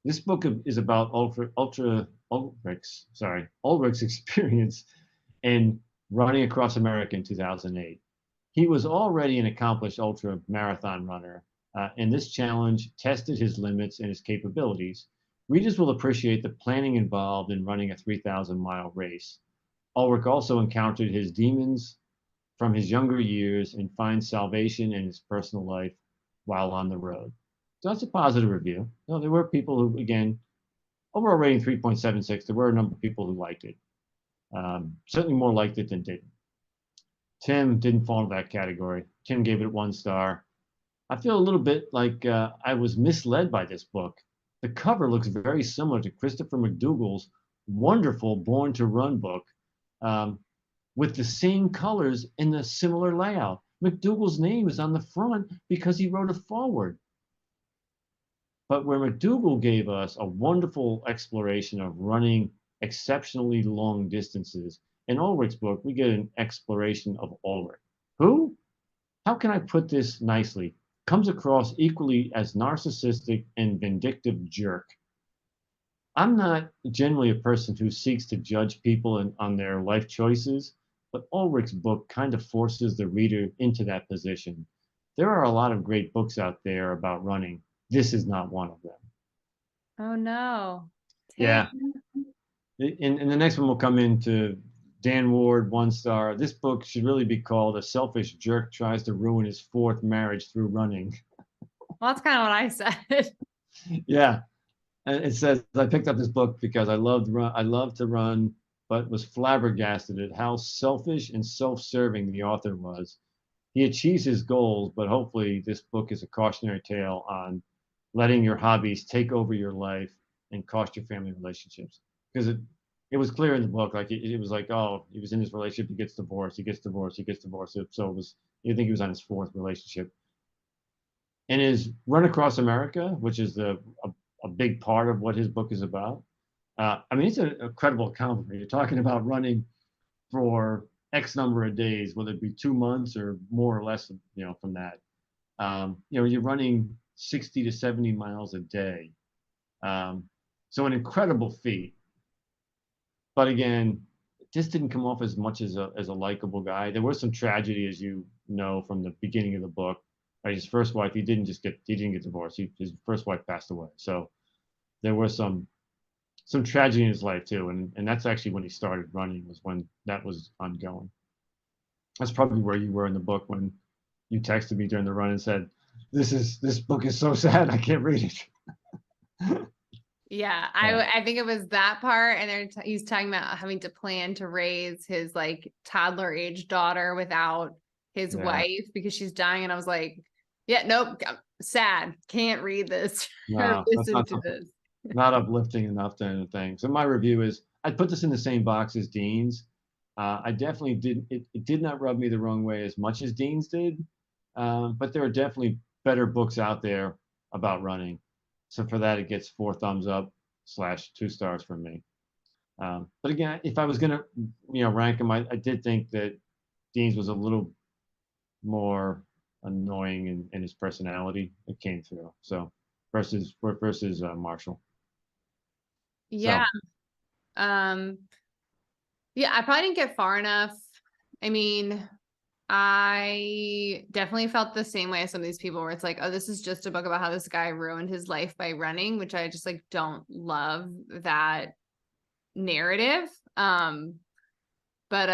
This book is about Ulrich's experience in running across America in 2008. He was already an accomplished ultra marathon runner, and this challenge tested his limits and his capabilities. Readers will appreciate the planning involved in running a 3,000-mile race. Ulrich also encountered his demons from his younger years and finds salvation in his personal life while on the road. So that's a positive review. No, there were people who, again, overall rating 3.76. There were a number of people who liked it. Certainly more liked it than didn't. Tim didn't fall into that category. Tim gave it 1 star. I feel a little bit like I was misled by this book. The cover looks very similar to Christopher McDougall's wonderful Born to Run book, with the same colors and the similar layout. McDougall's name is on the front because he wrote a foreword. But where McDougall gave us a wonderful exploration of running exceptionally long distances. In Ulrich's book, we get an exploration of Ulrich, who, how can I put this nicely, comes across equally as narcissistic and vindictive jerk. I'm not generally a person who seeks to judge people on their life choices, but Ulrich's book kind of forces the reader into that position. There are a lot of great books out there about running. This is not one of them. Oh no. Tim. Yeah. And the next one will come into Dan Ward, 1 star. This book should really be called A Selfish Jerk Tries to Ruin His Fourth Marriage Through Running. Well, that's kind of what I said. Yeah. And it says, I picked up this book because I loved to run, but was flabbergasted at how selfish and self-serving the author was. He achieves his goals, but hopefully this book is a cautionary tale on letting your hobbies take over your life and cost your family relationships. Because it was clear in the book, like it was like, oh, he was in this relationship, he gets divorced, he gets divorced, he gets divorced. So it was, you think he was on his fourth relationship. And his Run Across America, which is a big part of what his book is about. I mean, it's an incredible accomplishment. You're talking about running for X number of days, whether it be 2 months or more or less, from that. You're running 60 to 70 miles a day. So an incredible feat. But again, this didn't come off as much as a likable guy. There was some tragedy, as you know, from the beginning of the book. Right? His first wife, he didn't get divorced. His first wife passed away. So there was some tragedy in his life too, and that's actually when he started running, was when that was ongoing. That's probably where you were in the book when you texted me during the run and said, "This book is so sad, I can't read it." Yeah, I think it was that part, and he's talking about having to plan to raise his like toddler age daughter without his wife because she's dying, and I was like, yeah, nope, I'm sad, can't read this or No, that's listen not to this. not uplifting enough to anything. So my review is, I'd put this in the same box as Dean's. I definitely did. It did not rub me the wrong way as much as Dean's did, but there are definitely better books out there about running. So for that, it gets 4 thumbs up / 2 stars from me. But again, if I was gonna, rank them, I did think that Dean's was a little more annoying in his personality. It came through. So versus Marshall. Yeah. So Yeah, I probably didn't get far enough. I mean, I definitely felt the same way as some of these people where it's like, oh, this is just a book about how this guy ruined his life by running, which I just like don't love that narrative. But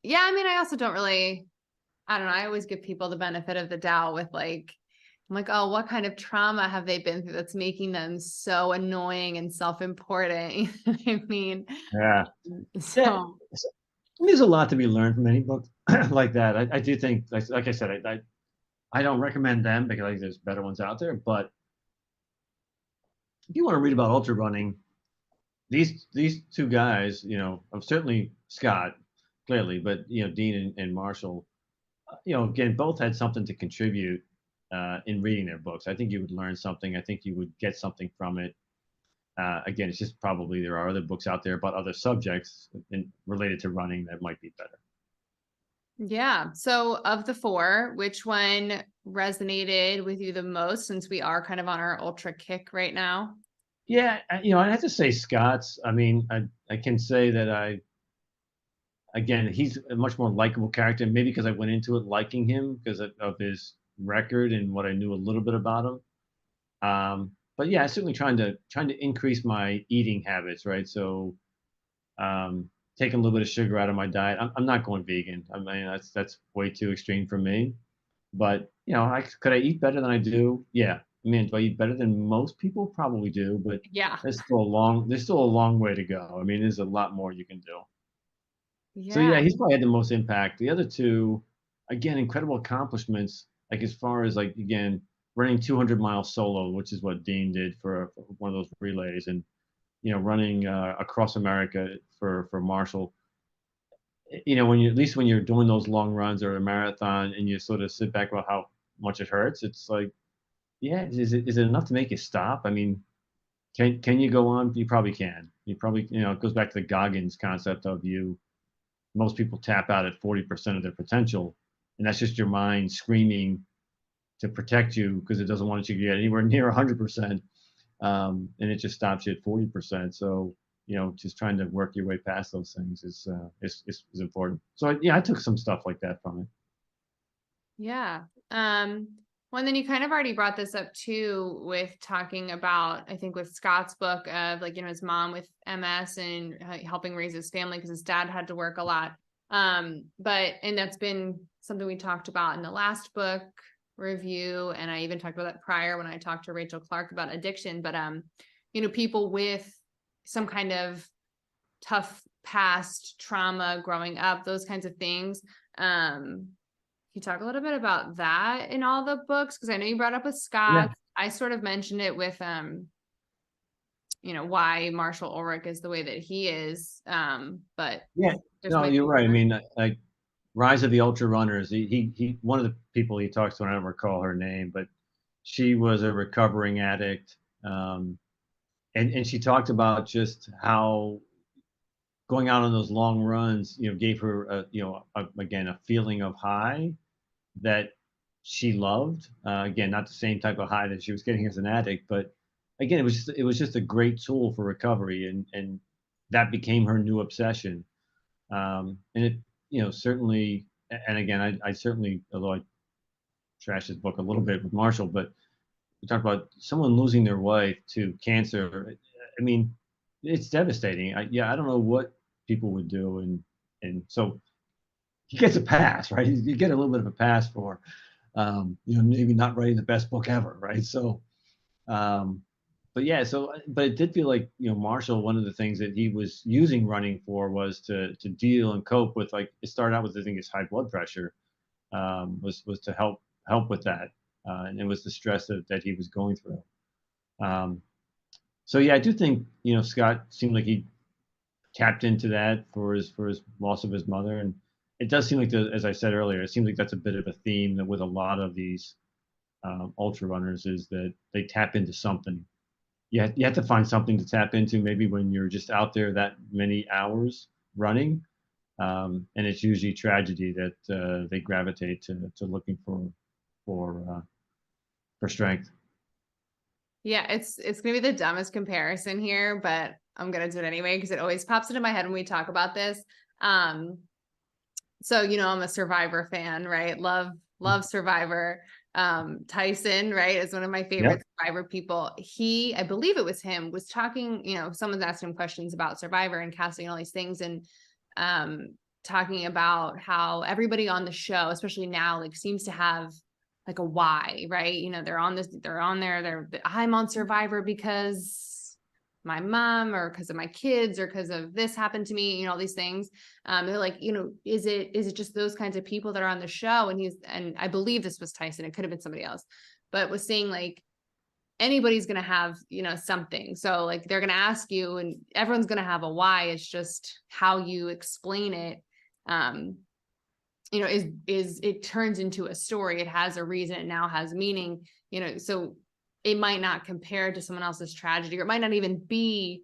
yeah, I mean, I also don't really, I don't know, I always give people the benefit of the doubt with like, I'm like, oh, what kind of trauma have they been through that's making them so annoying and self-important? I mean, yeah, yeah. so There's a lot to be learned from any book like that. I do think, like I said, I don't recommend them because I think there's better ones out there. But if you want to read about ultra running, these two guys, certainly Scott, clearly, but Dean and Marshall, again, both had something to contribute in reading their books. I think you would learn something. I think you would get something from it. Again, it's just probably there are other books out there about other subjects related to running that might be better. yeah. So of the four, which one resonated with you the most since we are kind of on our ultra kick right now? Yeah, I have to say Scott's. I mean, I can say that again, he's a much more likable character, maybe because I went into it liking him because of his record and what I knew a little bit about him. But yeah, certainly trying to increase my eating habits, right? So taking a little bit of sugar out of my diet. I'm not going vegan. I mean, that's way too extreme for me. But could I eat better than I do? Yeah. I mean, do I eat better than most people? Probably do, but Yeah. there's still a long way to go. I mean, there's a lot more you can do. So Yeah. yeah, he's probably had the most impact. The other two, again, incredible accomplishments. Like as far as like again, running 200 miles solo, which is what Dean did for one of those relays, and running across America for Marshall. When you're doing those long runs or a marathon, and you sort of sit back about how much it hurts, it's like, yeah, is it enough to make you stop? I mean, can you go on? You probably can. you probably, it goes back to the Goggins concept of most people tap out at 40% of their potential. And that's just your mind screaming to protect you because it doesn't want you to get anywhere near 100%. And it just stops you at 40%. So, just trying to work your way past those things is important. So yeah, I took some stuff like that from it. Yeah. Well, and then you kind of already brought this up too with talking about, I think with Scott's book of like, his mom with MS and helping raise his family because his dad had to work a lot. And that's been something we talked about in the last book review. And I even talked about that prior when I talked to Rachel Clark about addiction, but, people with some kind of tough past trauma growing up, those kinds of things. Can you talk a little bit about that in all the books? Because I know you brought up with Scott. Yeah. I sort of mentioned it with, why Marshall Ulrich is the way that he is. But Yeah. No, might you're be right. I more. mean, like Rise of the Ultra Runners. He one of the people he talks to, and I don't recall her name, but she was a recovering addict. And she talked about just how going out on those long runs, gave her again, a feeling of high that she loved. Again, not the same type of high that she was getting as an addict, but again, it was just a great tool for recovery, and that became her new obsession. And it, certainly, and again, I certainly, although I trashed his book a little bit with Marshall, but we talked about someone losing their wife to cancer. I mean, it's devastating. I don't know what people would do, and so he gets a pass, right? You get a little bit of a pass for, maybe not writing the best book ever, right? So, um, but yeah, but it did feel like, Marshall, one of the things that he was using running for was to deal and cope with, like, it started out with, I think, his high blood pressure, was to help with that. And it was the stress that he was going through. Um, so yeah, I do think, Scott seemed like he tapped into that for his loss of his mother. And it does seem like, as I said earlier, it seems like that's a bit of a theme that with a lot of these ultra runners is that they tap into something. You have to find something to tap into, maybe when you're just out there that many hours running. And it's usually tragedy that they gravitate to looking for for strength. Yeah, it's gonna be the dumbest comparison here, but I'm gonna do it anyway because it always pops into my head when we talk about this. Um, so I'm a Survivor fan, right? Love Survivor. Tyson, right, is one of my Yep. favorite Survivor people. I believe it was him, was talking, someone's asking him questions about Survivor and casting all these things, and talking about how everybody on the show, especially now, like seems to have like a why, right? They're on there, I'm on Survivor because my mom or because of my kids or because of this happened to me, all these things. They're like, is it just those kinds of people that are on the show? And I believe this was Tyson, it could have been somebody else, but was saying like anybody's going to have, something. So like they're going to ask you and everyone's going to have a why. It's just how you explain it. Is it turns into a story. It has a reason. It now has meaning, so it might not compare to someone else's tragedy, or it might not even be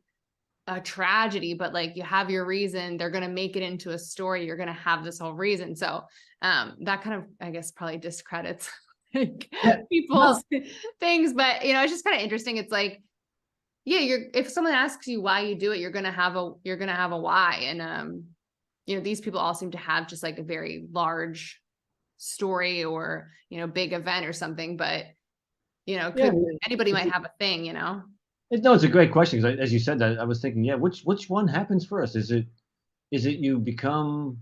a tragedy, but like you have your reason, they're going to make it into a story. You're going to have this whole reason. So that kind of, I guess, probably discredits like Yeah. No. people's things, but it's just kind of interesting. It's like, yeah, if someone asks you why you do it, you're going to have a why. And these people all seem to have just like a very large story or big event or something, but Yeah. anybody It's might have a thing. no, it's a great question because, as you said that, I was thinking, yeah, which one happens first? Is it you become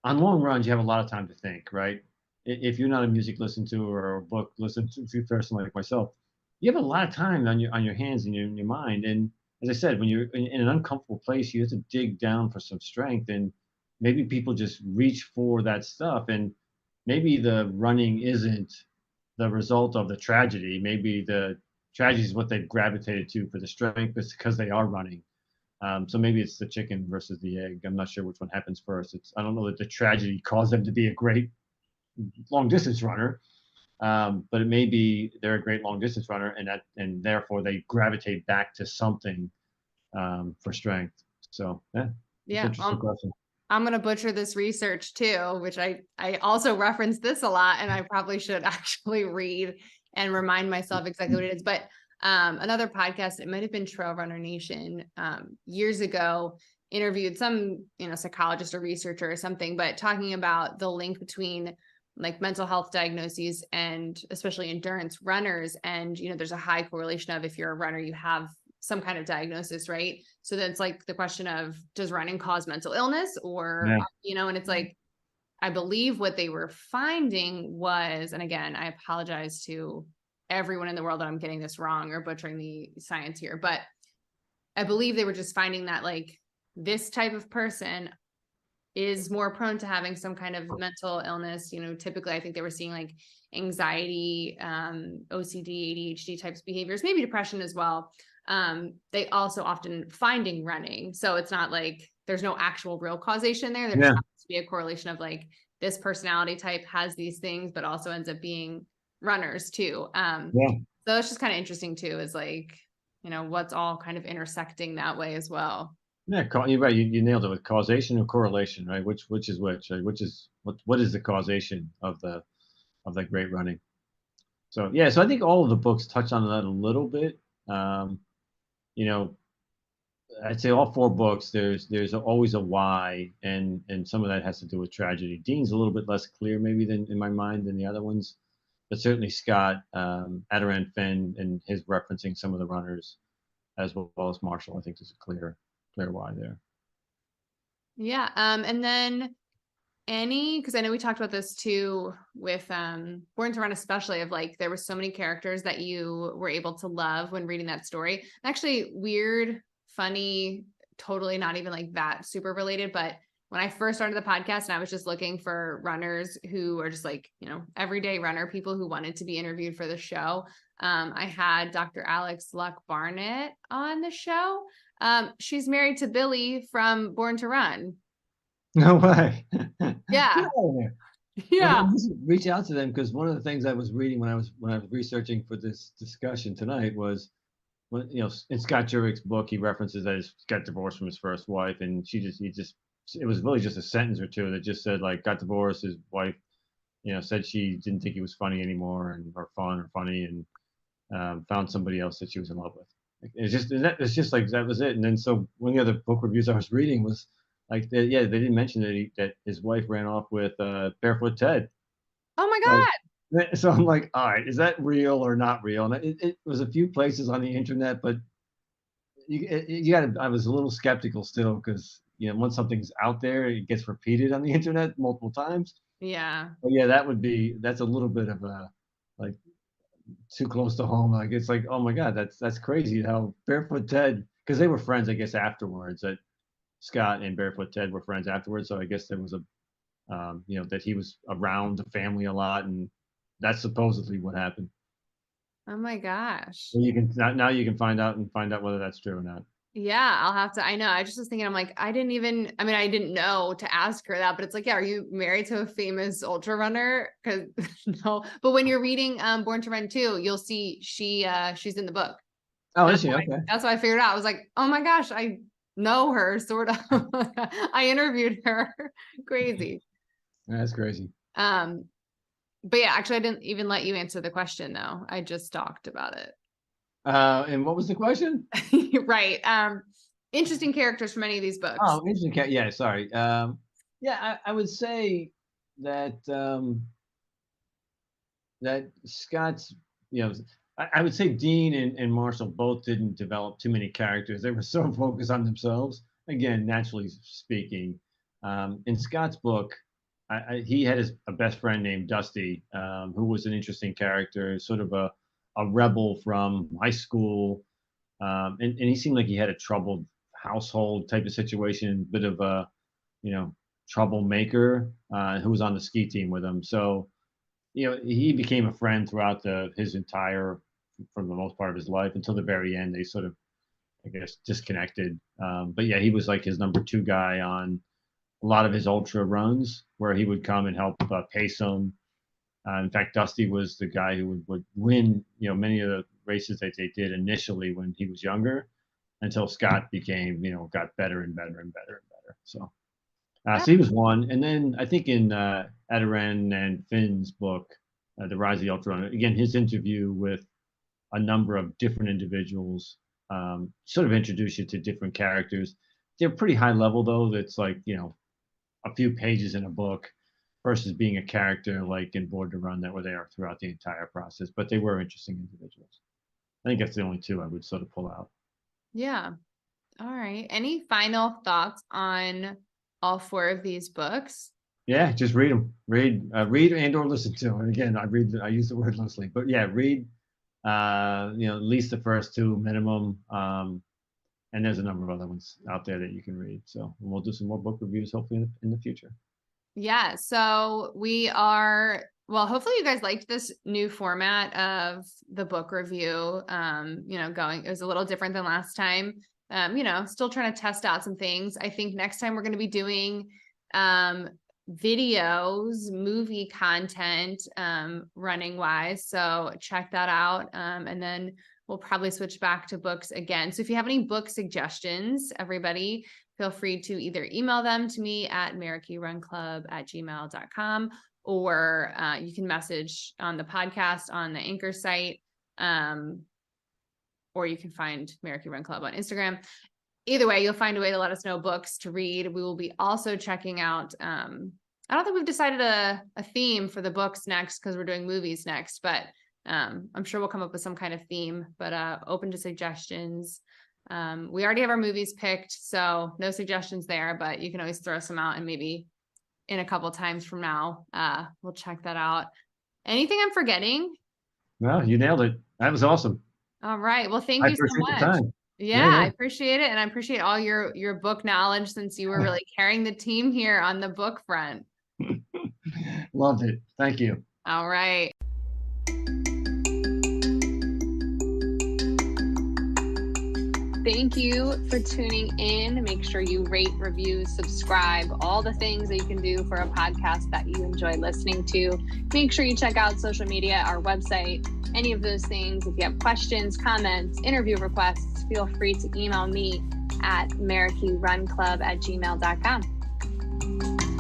on long runs? You have a lot of time to think, right? If you're not a music listen to or a book listen to, if you're a person like myself, you have a lot of time on your hands and in your mind. And as I said, when you're in an uncomfortable place, you have to dig down for some strength. And maybe people just reach for that stuff. And maybe the running isn't the result of the tragedy. Maybe the tragedy is what they've gravitated to for the strength, but it's because they are running. So maybe it's the chicken versus the egg. I'm not sure which one happens first. I don't know that the tragedy caused them to be a great long distance runner, but it may be they're a great long distance runner, and therefore they gravitate back to something for strength. So yeah, it's an Yeah. interesting question. I'm going to butcher this research too, which I also reference this a lot, and I probably should actually read and remind myself exactly what it is. But another podcast, it might have been Trail Runner Nation, years ago, interviewed some, psychologist or researcher or something, but talking about the link between like mental health diagnoses and especially endurance runners. And, there's a high correlation of if you're a runner, you have some kind of diagnosis, right? So that's like the question of, does running cause mental illness or, Yeah. and it's like, I believe what they were finding was, and again, I apologize to everyone in the world that I'm getting this wrong or butchering the science here, but I believe they were just finding that like this type of person is more prone to having some kind of mental illness. Typically I think they were seeing like anxiety, OCD, ADHD types behaviors, maybe depression as well. They also often finding running. So it's not like there's no actual real causation there. There just happens to be a correlation of like this personality type has these things, but also ends up being runners too. So it's just kind of interesting too, is like, what's all kind of intersecting that way as well. Yeah, you're right. You nailed it with causation or correlation, right? Which is which? Right? Which is what is the causation of the great running? So yeah, so I think all of the books touch on that a little bit. You know, I'd say all four books. There's always a why, and some of that has to do with tragedy. Dean's a little bit less clear, maybe, than in my mind than the other ones, but certainly Scott, Adaran Finn, and his referencing some of the runners, as well as Marshall. I think there's a clear why there. Yeah. And then because I know we talked about this too with Born to Run, especially, of like there were so many characters that you were able to love when reading that story. Actually, weird, funny, totally not even like that super related, but when I first started the podcast and I was just looking for runners who are just like, everyday runner, people who wanted to be interviewed for the show, I had Dr. Alex Luck Barnett on the show. She's married to Billy from Born to Run. No way. Yeah. Well, Yeah. reach out to them, because one of the things I was reading when I was researching for this discussion tonight was when in Scott Jurick's book he references that he got divorced from his first wife, and he just it was really just a sentence or two that just said like got divorced. His wife said she didn't think he was funny anymore or fun or funny, and found somebody else that she was in love with. It's just like that was it. And then so one of the other book reviews I was reading was like they didn't mention that his wife ran off with Barefoot Ted. Oh my God. So I'm like, all right, is that real or not real? And it was a few places on the internet, but you got to. I was a little skeptical still, because once something's out there, it gets repeated on the internet multiple times. Yeah. But yeah, that's a little bit of a like too close to home. Like it's like, oh my God, that's crazy how Barefoot Ted, because they were friends, I guess, afterwards. That Scott and Barefoot Ted were friends afterwards. So I guess there was a that he was around the family a lot, and that's supposedly what happened. Oh my gosh. So you can now you can find out whether that's true or not. Yeah, I'll have to. I know. I just was thinking, I'm like, I didn't know to ask her that, but it's like, yeah, are you married to a famous ultra runner? Because no, but when you're reading Born to Run 2, you'll see she's in the book. Oh, is she? Okay. That's why I figured out. I was like, oh my gosh, I know her sort of. I interviewed her. Crazy. That's crazy. But yeah, actually I didn't even let you answer the question though. I just talked about it. And what was the question? Right. Interesting characters from any of these books. Oh, interesting. Yeah, sorry. Yeah, I would say that that Scott's, I would say Dean and Marshall both didn't develop too many characters. They were so focused on themselves. Again, naturally speaking, in Scott's book, he had a best friend named Dusty, who was an interesting character, sort of a rebel from high school, and he seemed like he had a troubled household type of situation, bit of a troublemaker, who was on the ski team with him. So he became a friend throughout his entire, from the most part of his life, until the very end. They sort of, I guess, disconnected. But yeah, he was like his number two guy on a lot of his ultra runs, where he would come and help pace them. In fact, Dusty was the guy who would win, many of the races that they did initially when he was younger. until Scott became, got better and better and better and better. So he was one. And then I think in Adaran and Finn's book, The Rise of the Ultramarathon, again, his interview with a number of different individuals sort of introduce you to different characters. They're pretty high level, though. That's like, a few pages in a book versus being a character like in Born to Run that were there throughout the entire process. But they were interesting individuals. I think that's the only two I would sort of pull out. Yeah. All right. Any final thoughts on all four of these books? Yeah, just read them. Read and or listen to them. And again, I use the word loosely, but yeah, read. At least the first two minimum. And there's a number of other ones out there that you can read. So we'll do some more book reviews hopefully in the future. Yeah. So hopefully you guys liked this new format of the book review. It was a little different than last time. Still trying to test out some things. I think next time we're going to be doing videos, movie content, running wise. So check that out. And then we'll probably switch back to books again. So if you have any book suggestions, everybody, feel free to either email them to me at marykeyrunclub@gmail.com, or you can message on the podcast on the Anchor site, or you can find Marykey Run Club on Instagram. Either way, you'll find a way to let us know books to read. We will be also checking out, I don't think we've decided a theme for the books next because we're doing movies next, but I'm sure we'll come up with some kind of theme, but open to suggestions. We already have our movies picked, so no suggestions there, but you can always throw some out and maybe in a couple times from now, we'll check that out. Anything I'm forgetting? No, you nailed it. That was awesome. All right. Well, thank you so much. Yeah, I appreciate it. And I appreciate all your book knowledge, since you were really carrying the team here on the book front. Loved it. Thank you. All right. Thank you for tuning in. Make sure you rate, review, subscribe, all the things that you can do for a podcast that you enjoy listening to. Make sure you check out social media, our website, any of those things. If you have questions, comments, interview requests, feel free to email me at marykeyrunclub@gmail.com.